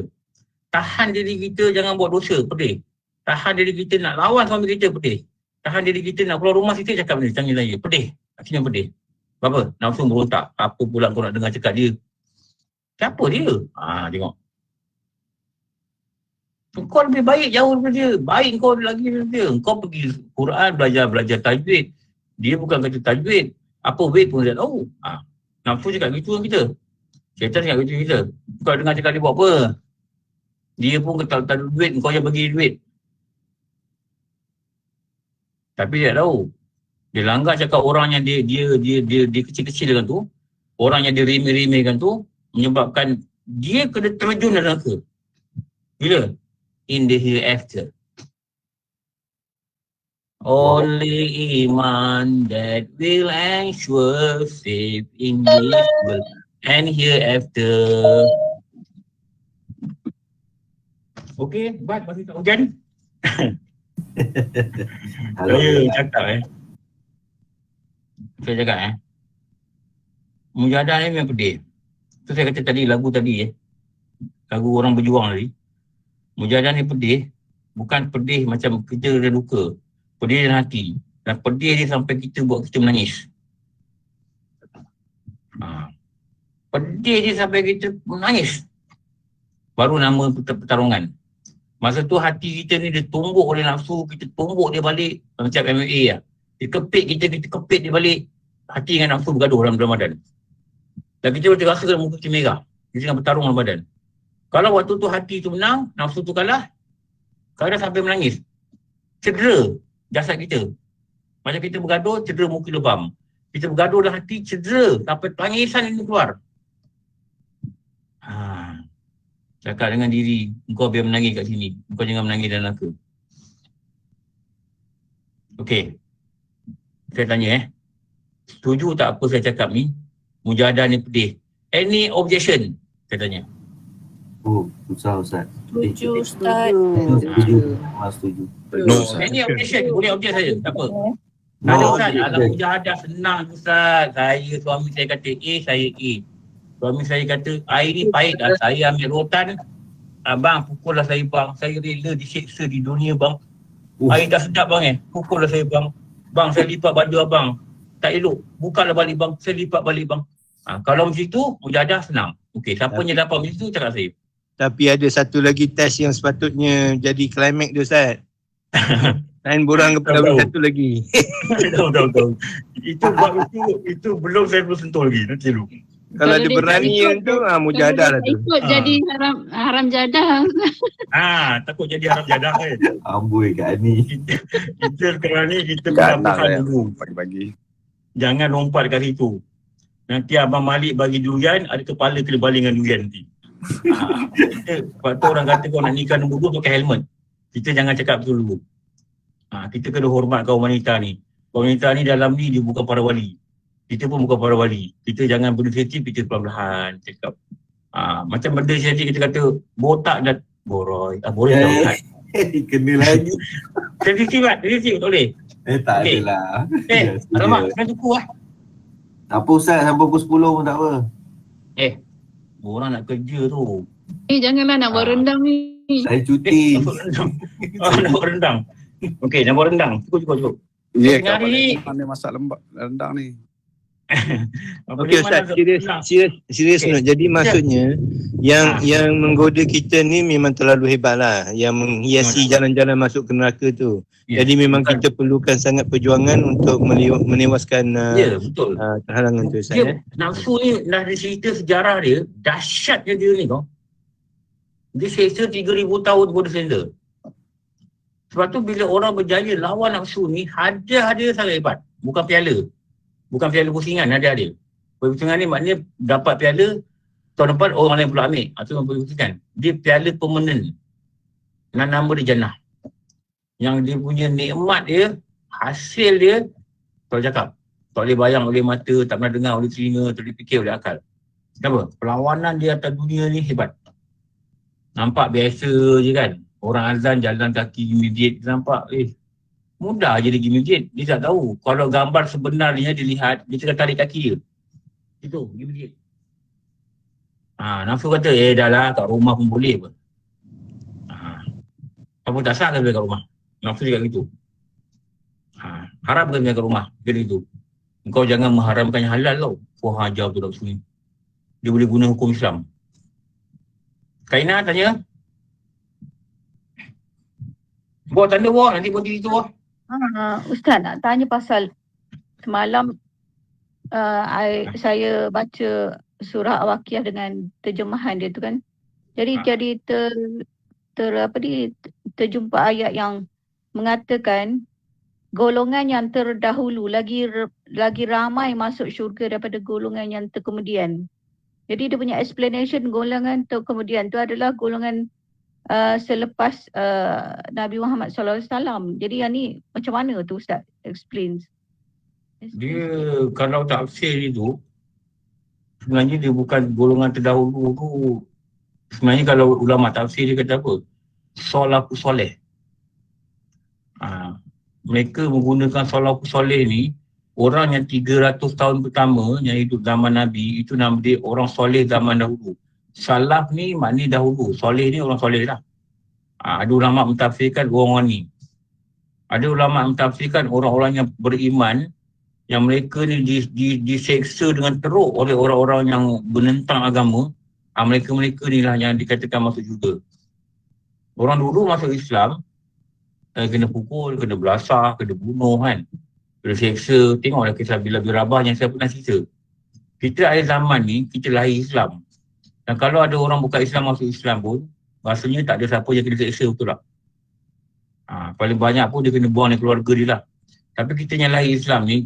Tahan diri kita jangan buat dosa, pedih. Tahan diri kita nak lawan suami kita, pedih. Tahan diri kita nak keluar rumah kita cakap benda, tanya saya, pedih. Akhirnya pedih. Apa? Nafsu berontak. Apa pula kau nak dengar cakap dia? Siapa dia? Tengok. Kau lebih baik jauh daripada dia. Baik kau lagi daripada dia. Kau pergi Quran, belajar tajwid. Dia bukan kata tajwid. Apa wait pun dia tahu. Nafsu cakap gitu kan kita. Syaitan cakap gitu kita. Kau dengar cakap dia buat apa? Dia pun tak ada duit, kau yang bagi duit. Tapi dia tak tahu. Dia langgar cakap orang yang dia kecil-kecilkan tu, orang yang dia remeh-remehkan tu, menyebabkan dia kena terjun dalam neraka. Bila? In the hereafter. Only iman that will ensure safe in this world and hereafter. Okey, buat masih tak hujan. Saya cakap Saya cakap Mujahadah ni memang pedih. Tu saya kata tadi, lagu tadi lagu orang berjuang tadi. Mujahadah ni pedih. Bukan pedih macam kita ada duka. Pedih dalam hati. Dan pedih dia sampai kita buat kita menangis. Pedih dia sampai kita menangis. Baru nama pertarungan. Masa tu hati kita ni dia tumbuk oleh nafsu, kita tumbuk dia balik. Macam MMA lah. Dia kepit kita kepit dia balik. Hati dengan nafsu bergaduh dalam Ramadan. Dan kita boleh rasa muka kita merah. Kita tengah bertarung dalam badan. Kalau waktu tu hati tu menang, nafsu tu kalah, kadang sampai menangis. Cedera jasad kita. Macam kita bergaduh, cedera muka lebam. Kita bergaduh dalam hati, cedera. Sampai tangisan ini keluar. Cakap dengan diri, engkau biar menangis kat sini. Engkau jangan menangis dalam neraka. Okey. Saya tanya setuju tak apa saya cakap ni? Mujahadah ni pedih. Any objection? Saya tanya.
Oh, susah Ustaz.
Setuju, Ustaz.
Setuju. Setuju.
No, Ustaz.
Any objection? Boleh object saja. Tak apa. Tak ada Ustaz. Alah mujahadah senang Ustaz. Suami saya kata A, saya A. Suami saya kata air ni pahit lah. Saya ambil rotan. Abang pukul lah saya bang. Saya rela disiksa di dunia bang. Air dah sedap bang pukul lah saya bang. Bang saya lipat baju abang. Tak elok. Bukalah balik bang. Saya lipat balik bang. Kalau macam tu mujahadah senang. Okey, siapa yang dapat macam tu cakap saya.
Tapi ada satu lagi test yang sepatutnya jadi climax dia Ustaz. Lain borang kepada satu lagi.
Tahu. Itu belum saya belum sentuh lagi. Nanti dulu.
Kalau ada berani yang tu, mujahadah lah tu.
Ikut jadi haram jadah.
Takut jadi haram jadah kan.
Amboi kat ni.
Kita sekarang ni kita berlakukan dulu.
Pagi-pagi.
Jangan lompat kat situ. Nanti Abang Malik bagi durian, ada kepala kena baling dengan durian nanti. Sebab tu orang kata kau nak nikah nombor 2 pakai helmet. Kita jangan cakap betul dulu. Kita kena hormat kaum wanita ni. Kaum wanita ni dalam ni dia bukan para wali. Kita pun bukan para wali. Kita jangan benda sensitif, kita perlahan-lahan cakap. Macam benda sensitif kita kata botak dan boroi. Boroi dah bukan.
Kena lagi.
Sensitif tak? Sensitif tak boleh?
Tak adalah.
Alamak, kena cukup lah.
Tak apa Ustaz, sampai pukul 10 pun tak apa.
Orang nak kerja tu.
Janganlah nak buat rendang ni.
Saya cuti.
Nak buat rendang. Okey, nak buat rendang. Cukup.
Ya,
Tengah hari ni.
Mana masak lembak rendang ni.
Okey Ustaz, serius okay. Jadi maksudnya yang menggoda kita ni memang terlalu hebat lah, yang menghiasi jalan-jalan masuk ke neraka tu. Jadi memang kita perlukan sangat perjuangan untuk menewaskan
betul.
Halangan tu Ustaz.
Nafsu ni dah cerita sejarah dia, dahsyatnya dia ni kau. Dia seksa 3,000 tahun border center. Sebab tu bila orang berjaya lawan nafsu ni, hadiah sangat hebat. Bukan piala pusingan, ada. Pusingan ni maknanya dapat piala, tahun depan orang lain pula ambil. Itu yang pusingan. Dia piala permanent. Nama dia jannah. Yang dia punya nikmat dia, hasil dia, tak boleh cakap. Tak boleh bayang oleh mata, tak pernah dengar oleh telinga, tak boleh fikir oleh akal. Kenapa? Perlawanan di atas dunia ni hebat. Nampak biasa je kan. Orang azan jalan kaki di masjid, nampak mudah je dia pergi masjid. Dia tak tahu. Kalau gambar sebenarnya dilihat, dia cakap tarik kaki dia. Itu, pergi masjid. Nafsu kata, dah lah kat rumah pun boleh pun. Apa tak sah kan kat rumah? Nafsu cakap gitu. Haram kan kat rumah? Dia gitu. Engkau jangan mengharamkan yang halal tau. Kau hajar tu nafsu ni. Dia boleh guna hukum Islam. Kaina tanya. Buat tanda wah, nanti buat diri tu wah.
Ustaz nak tanya pasal semalam saya baca surah Al-Waqiah dengan terjemahan dia tu kan. Jadi terjumpa ayat yang mengatakan golongan yang terdahulu lagi ramai masuk syurga daripada golongan yang terkemudian. Jadi dia punya explanation golongan terkemudian tu adalah golongan selepas Nabi Muhammad SAW. Jadi yang ni macam mana tu Ustaz? Explains.
Dia kalau tafsir itu sebenarnya dia bukan golongan terdahulu tu. Sebenarnya kalau ulama tafsir dia kata apa? Salafu soleh. Mereka menggunakan salafu soleh ni, orang yang 300 tahun pertama yang hidup zaman Nabi, itu nama dia orang soleh zaman dahulu. Salaf ni maknanya dahulu, soleh ni orang soleh lah. Ada ulama mentafsirkan orang ni. Ada ulama mentafsirkan orang-orang yang beriman, yang mereka ni diseksa dengan teruk oleh orang-orang yang menentang agama. Mereka-mereka ni lah yang dikatakan masuk juga. Orang dulu masuk Islam, kena pukul, kena belasah, kena bunuh kan. Kena seksa. Tengoklah kisah Bilal bin Rabah yang saya pernah cerita. Kita ada zaman ni, kita lahir Islam. Dan kalau ada orang bukan Islam masuk Islam pun, rasanya tak ada siapa yang kena seksa, betul tak? Paling banyak pun dia kena buang dari keluarga dia lah. Tapi kita yang lahir Islam ni,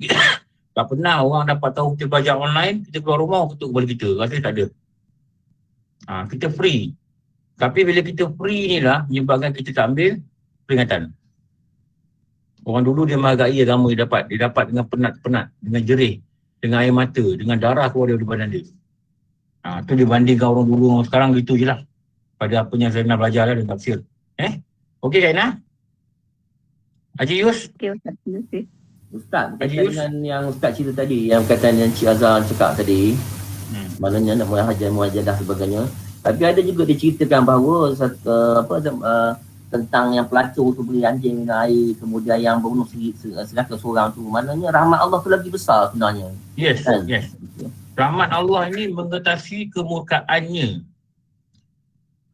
tak pernah orang dapat tahu kita belajar online, kita keluar rumah, ketuk kepala kita. Rasanya tak ada. Kita free. Tapi bila kita free ni lah, menyebabkan kita tak ambil peringatan. Orang dulu dia menghargai agama dia dapat dengan penat-penat, dengan jerih, dengan air mata, dengan darah keluar dari badan dia. Tu dibandingkan orang dulu orang sekarang gitu je lah. Pada apa yang Zainal belajar lah dan tafsir. Okey Zainal? Haji Yus?
Okey Ustaz, terima kasih.
Ustaz, berkaitan dengan yang Ustaz cerita tadi, yang berkaitan yang Cik Azhar cakap tadi, maknanya nak muajadah sebagainya. Tapi ada juga diceritakan bahawa tentang yang pelacur tu beri anjing minum air, kemudian yang bunuh selaka seorang tu, maknanya rahmat Allah tu lagi besar sebenarnya.
Yes,
kan?
yes. Rahmat Allah ni mengatasi kemurkaannya.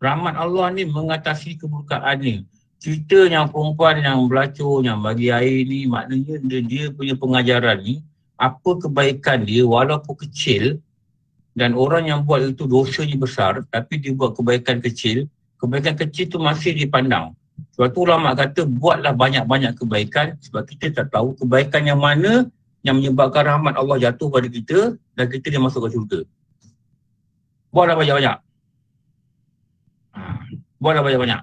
Rahmat Allah ni mengatasi kemurkaannya. Cerita yang perempuan yang pelacur, yang bagi air ni, maknanya dia punya pengajaran ni, apa kebaikan dia walaupun kecil, dan orang yang buat itu dosanya besar, tapi dia buat kebaikan kecil tu masih dipandang. Sebab tu ulama kata buatlah banyak-banyak kebaikan, sebab kita tak tahu kebaikan yang mana yang menyebabkan rahmat Allah jatuh pada kita dan kita dia masuk ke syurga. Buatlah banyak-banyak. Buatlah banyak-banyak.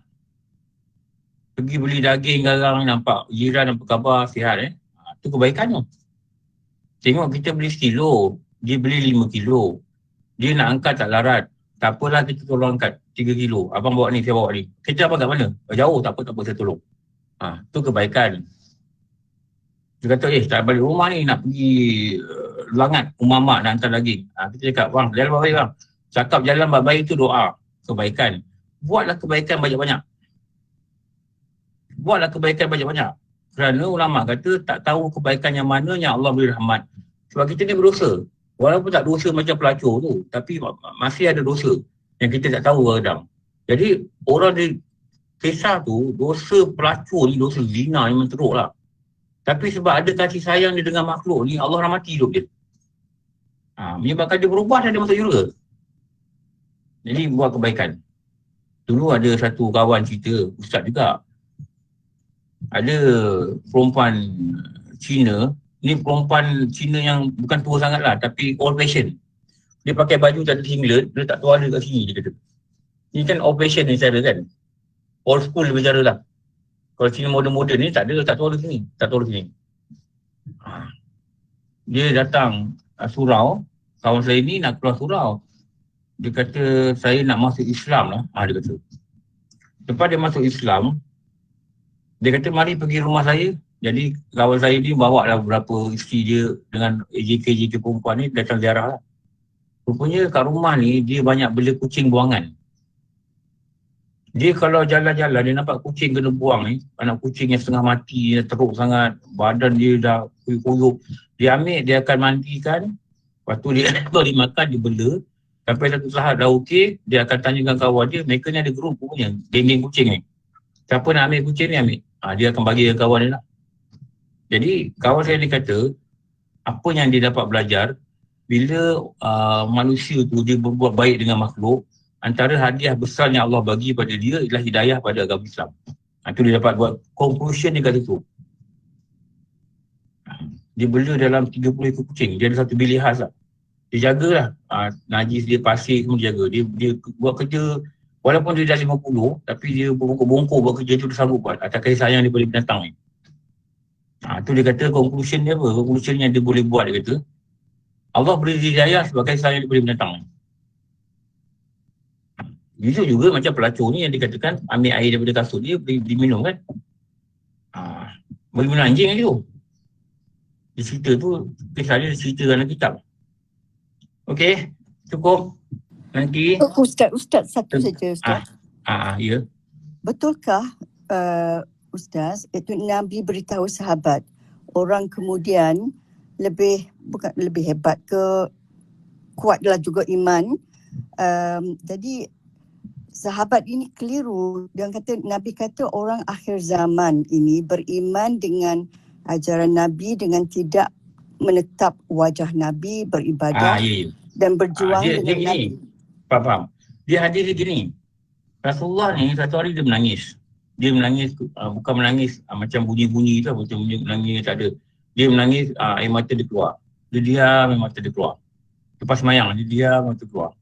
Pergi beli daging garang, nampak jiran apa khabar, sihat tu kebaikan tu. Tengok kita beli sekilo, dia beli 5 kilo. Dia nak angkat tak larat. Tak apalah kita tolong angkat 3 kilo. Abang bawa ni, saya bawa ni. Kita abang kat mana? Jauh, tak apa saya tolong. Tu kebaikan. Dia kata, tak balik rumah ni, nak pergi Langat, rumah mak nak hantar daging. Kita cakap, bang, jalan baik bang. Cakap jalan baik tu doa. Kebaikan. Buatlah kebaikan banyak-banyak. Buatlah kebaikan banyak-banyak. Kerana ulama kata, tak tahu kebaikan yang mana yang Allah beri rahmat. Sebab kita ni berdosa. Walaupun tak dosa macam pelacur tu, tapi masih ada dosa yang kita tak tahu kadang. Jadi orang di kisah tu, dosa pelacur ni, dosa zina ni memang teruk lah. Tapi sebab ada kasih sayang dia dengan makhluk ni, Allah rahmati hidup dia. Menyebabkan dia berubah dan dia masuk syurga. Jadi buat kebaikan. Dulu ada satu kawan cerita, ustaz juga. Ada perempuan Cina, ni perempuan Cina yang bukan tua sangat lah, tapi old fashion. Dia pakai baju tak ada singlet, dia tak tuala kat sini, dia kata. Ni kan old fashion ni cara kan. Old school dia bicara lah. Kalau Cina modern-modern ni tak ada, tak tuala sini. Dia datang surau, kawan saya ni nak keluar surau. Dia kata, saya nak masuk Islam lah. Dia kata. Lepas dia masuk Islam, dia kata, mari pergi rumah saya. Jadi kawan saya ni bawa lah beberapa isteri dia dengan JK perempuan ni datang ziarah lah. Rupanya kat rumah ni dia banyak bela kucing buangan. Dia kalau jalan-jalan dia nampak kucing kena buang ni, anak kucing yang setengah mati, yang teruk sangat, badan dia dah kuyup-kuyup. Dia ambil, dia akan mandikan, lepas tu dia makan, dia bela. Sampai satu saat dah okey, dia akan tanyakan kawan dia, mereka ni ada grup punya, geng-geng kucing ni. Siapa nak ambil kucing ni ambil. Dia akan bagi ke kawan dia lah. Jadi kawan saya ni kata, apa yang dia dapat belajar, bila manusia tu dia berbuat baik dengan makhluk, antara hadiah besar yang Allah bagi pada dia ialah hidayah pada agama Islam. Itu dia dapat buat conclusion dia kata tu. Dia bela dalam 30 ekor kucing, dia ada satu bilik khas lah. Dia jagalah, najis dia, pasir semua dia jaga. Dia buat kerja, walaupun dia dah 50, tapi dia bongkok-bongkok buat kerja tu dia sanggup buat. Atas kasih sayang dia pada binatang ni. Tu dia kata conclusion dia apa? Conclusion yang dia boleh buat, dia kata Allah beri hidayah sebagai sayang daripada binatang ni. Itu juga macam pelacur ni yang dikatakan ambil air daripada kasut dia, beri minum kan. Beri minum anjing lagi tu. Dia cerita tu, kisah dia cerita dalam kitab. Okey, cukup. Nanti
Ustaz satu saja Ustaz.
Ya.
Betulkah Ustaz, itu Nabi beritahu sahabat, orang kemudian bukan lebih hebat ke, kuatlah juga iman. Jadi sahabat ini keliru. Dia kata, Nabi kata orang akhir zaman ini beriman dengan ajaran Nabi dengan tidak menetap wajah Nabi, beribadah dan berjuang dengan Nabi.
Faham. Dia hadis dia gini. Rasulullah ni satu hari dia menangis. Dia menangis, bukan menangis macam bunyi-bunyi tu, macam bunyi menangis tak ada. Dia menangis, air mata dia keluar. Dia diam, air mata dia keluar. Lepas semayang, dia diam, air mata keluar.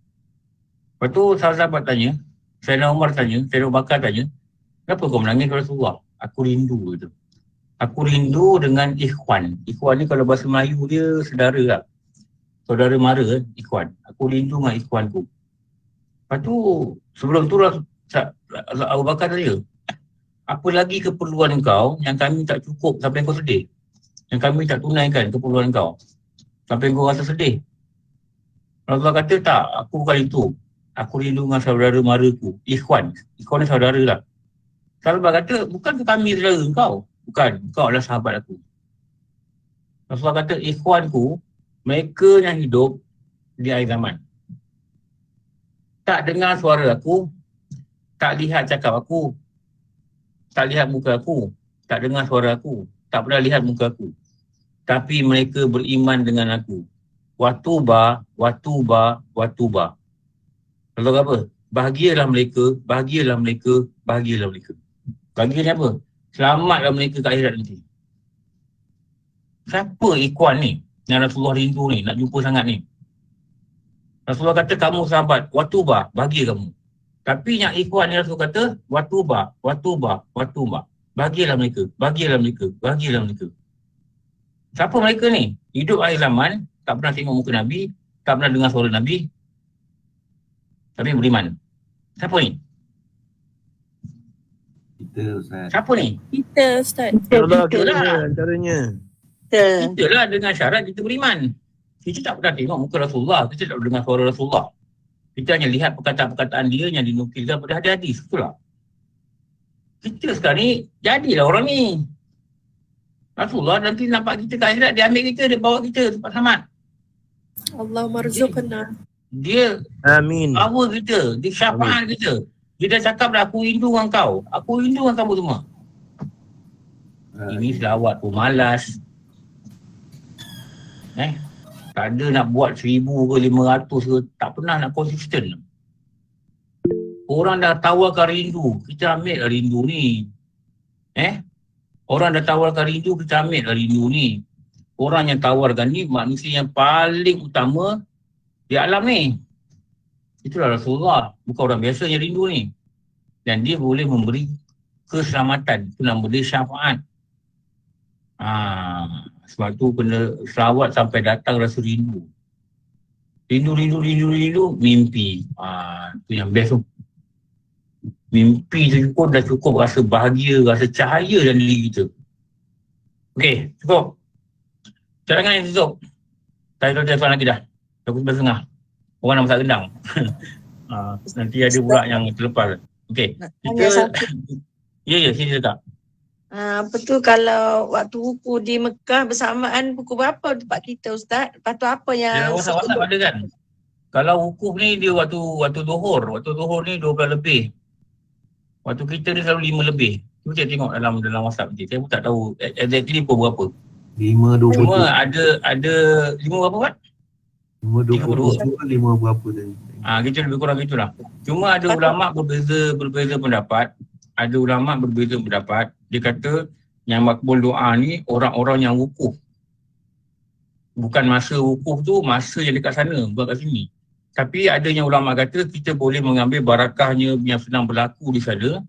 Lepas tu sahabat tanya, Sayyidina Umar tanya, Sayyidina Bakar tanya, kenapa kau menangis kepada Rasulullah? Aku rindu gitu. Aku rindu dengan ikhwan. Ikhwan ni kalau bahasa Melayu dia saudara lah. Saudara mara, ikhwan. Aku rindu dengan ikhwanku. Lepas tu, sebelum tu Abu Bakar tanya, apa lagi keperluan kau yang kami tak cukup sampai kau sedih? Yang kami tak tunaikan keperluan kau sampai kau rasa sedih? Rasulullah kata, tak, aku bukan itu. Aku rindu dengan saudara maraku. Ikhwan. Ikhwan ni saudara lah. Sahabat kata, bukan kami saudara kau? Bukan, kau adalah sahabat aku. Rasulullah kata, ikhwanku, mereka yang hidup di akhir zaman. Tak dengar suara aku, tak lihat cakap aku, tak lihat muka aku, tak dengar suara aku, tak pernah lihat muka aku. Tapi mereka beriman dengan aku. Watuba. Lalu apa? Bahagialah mereka. Bahagialah ni apa? Selamatlah mereka ke akhirat nanti. Siapa ikhwan ni yang Rasulullah rindu ni, nak jumpa sangat ni? Rasulullah kata, kamu sahabat, watuba, bahagia kamu. Tapi yang ikhwan ni Rasulullah kata, watuba. Bahagialah mereka. Siapa mereka ni? Hidup akhir zaman, tak pernah tengok muka Nabi, tak pernah dengar suara Nabi, tapi beriman. Siapa ni?
Kita, Ustaz.
Siapa ni?
Kita, Ustaz.
Kita lah.
Antaranya.
Kita lah dengan syarat kita beriman. Kita tak pernah tengok muka Rasulullah, kita tak pernah dengar suara Rasulullah. Kita hanya lihat perkataan-perkataan dia yang dinukilkan pada hadis-hadis. Itulah. Kita sekarang ni, jadilah orang ni. Rasulullah nanti nampak kita ke akhirat, dia ambil kita, dia bawa kita tempat selamat.
Allah marzuqna.
Dia
Amin.
bawa kita, dia syafaat kita. Dia dah cakap dah, aku rindu dengan kau. Aku rindu dengan kamu semua. Ini selawat pun malas. Tak ada nak buat 1,000 ke 500 ke, tak pernah nak konsisten. Orang dah tawarkan rindu, kita ambil lah rindu ni. Orang dah tawarkan rindu, kita ambil lah rindu ni. Orang yang tawarkan ni manusia yang paling utama di alam ni. Itulah Rasulullah, bukan orang biasa yang rindu ni. Dan dia boleh memberi keselamatan, itu nama dia syafaat. Sebab tu kena selawat sampai datang rasa rindu. Rindu, mimpi. Itu yang best tu. Mimpi tu pun dah cukup rasa bahagia, rasa cahaya dalam diri kita. Okey, cukup. Cadangan yang tutup. Tak ada telefon lagi dah. Pukul 11.30. Orang nak masak rendang. Nanti ada pula yang terlepas. Okey. Kita... Ya, sini cakap.
Betul, kalau waktu wuku di Mekah bersamaan pukul berapa tempat kita, Ustaz? Lepas tu apa yang...
WhatsApp ada kan? Kalau wukuf ni dia waktu zuhur. Waktu zuhur ni 12 lebih. Waktu kita ni selalu 5 lebih. Cuba saya tengok dalam WhatsApp ni. Saya pun tak tahu exactly pukul berapa.
5.20.
Cuma ada 5 berapa kan?
5.22 5 berapa tadi.
Gitu lebih kurang gitulah. Cuma ada ulama berbeza pendapat. Ada ulama berbeza pendapat. Dia kata yang makbul doa ni orang-orang yang wukuf. Bukan masa wukuf tu, masa yang dekat sana, bukan kat sini. Tapi ada yang ulama kata kita boleh mengambil barakahnya yang sedang berlaku di sana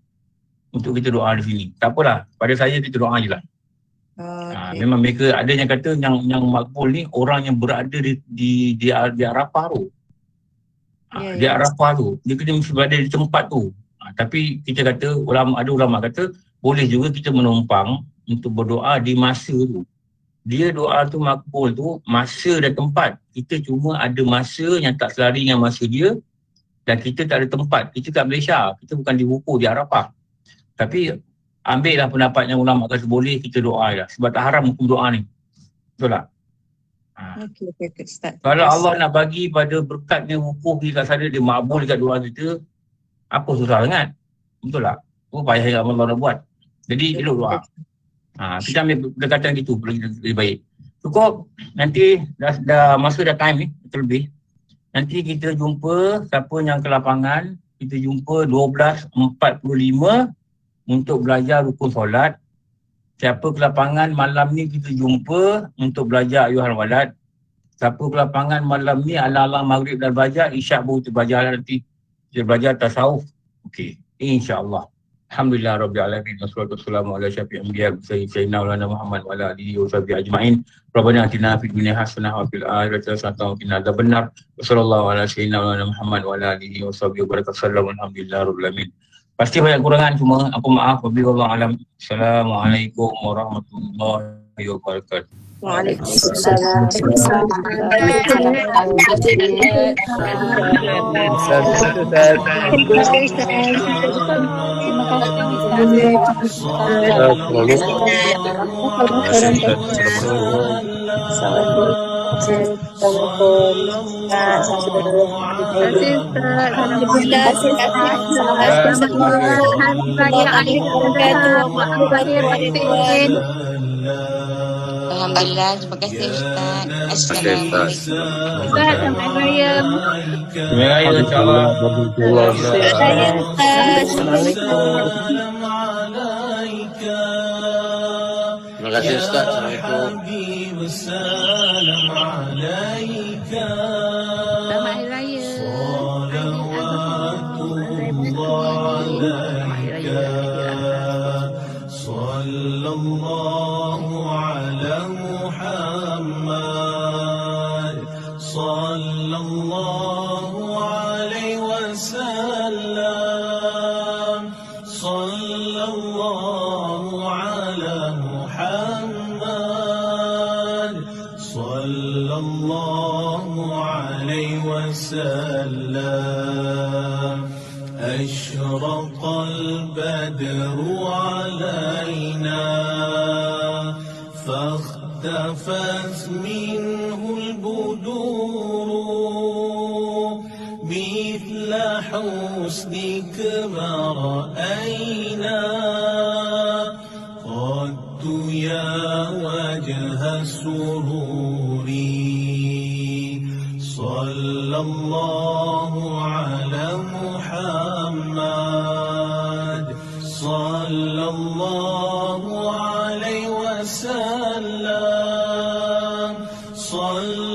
untuk kita doa di sini. Tak apalah, pada saya kita doa je lah. Memang mereka ada yang kata yang makbul ni orang yang berada di Arafah tu. Di Arafah tu. Dia kena mesti berada di tempat tu. Tapi kita kata, ada ulama kata boleh juga kita menumpang untuk berdoa di masa tu. Dia doa tu makbul tu masa dan tempat. Kita cuma ada masa yang tak selari dengan masa dia dan kita tak ada tempat. Kita kat Malaysia, kita bukan di Wukuf, di Arafah. Tapi ambillah pendapat yang ulama kata boleh kita doa lah. Sebab tak haram hukum doa ni. Betul tak?
Okey, Ustaz.
Kalau Allah nak bagi pada berkatnya wukuf di kat sana, dia makbul dekat doa kita, apa susah sangat? Betul tak? Apa payah yang Allah nak buat? Jadi elok doa. Kita ambil pendekatan gitu lebih baik. Cukup. Nanti dah masa dah time ni, terlebih. Nanti kita jumpa siapa yang ke lapangan, kita jumpa 12.45 untuk belajar rukun solat. Siapa ke lapangan malam ni kita jumpa untuk belajar ayuhal walad. Siapa ke lapangan malam ni ala-ala maghrib dah belajar, isyak baru kita belajar nanti. Kita belajar tasawuf. Okey, insya-Allah. Alhamdulillah Rabbil Alamin. Wassalatu wassalamu ala syafi'il anbiya sayyidina Maulana Muhammad wa ala alihi wa sahbihi ajma'in. Rabbana atina fid dunya hasanah wa fil akhirati hasanah wa qina adzabannar. Wassallallahu ala sayyidina Maulana Muhammad wa ala alihi wa sahbihi wabarakatuh. Alhamdulillah Rabbil Alamin. Pasti banyak kurangan, cuma aku maaf. Wabillahi alam. Assalamualaikum warahmatullahi wabarakatuh.
Waalaikumsalam.
Alhamdulillah, terima kasih Ustaz. Assalamualaikum.
Ustaz, selamat raya.
Terima kasih insyaAllah.
Terima kasih Ustaz. Assalamualaikum.
Selamat hari raya.
أشرق البدر علينا فاختفت منه البدور مثل حسنك ما رأينا قد يا وجه السرور صلى الله على محمد صلى الله عليه وسلم صلى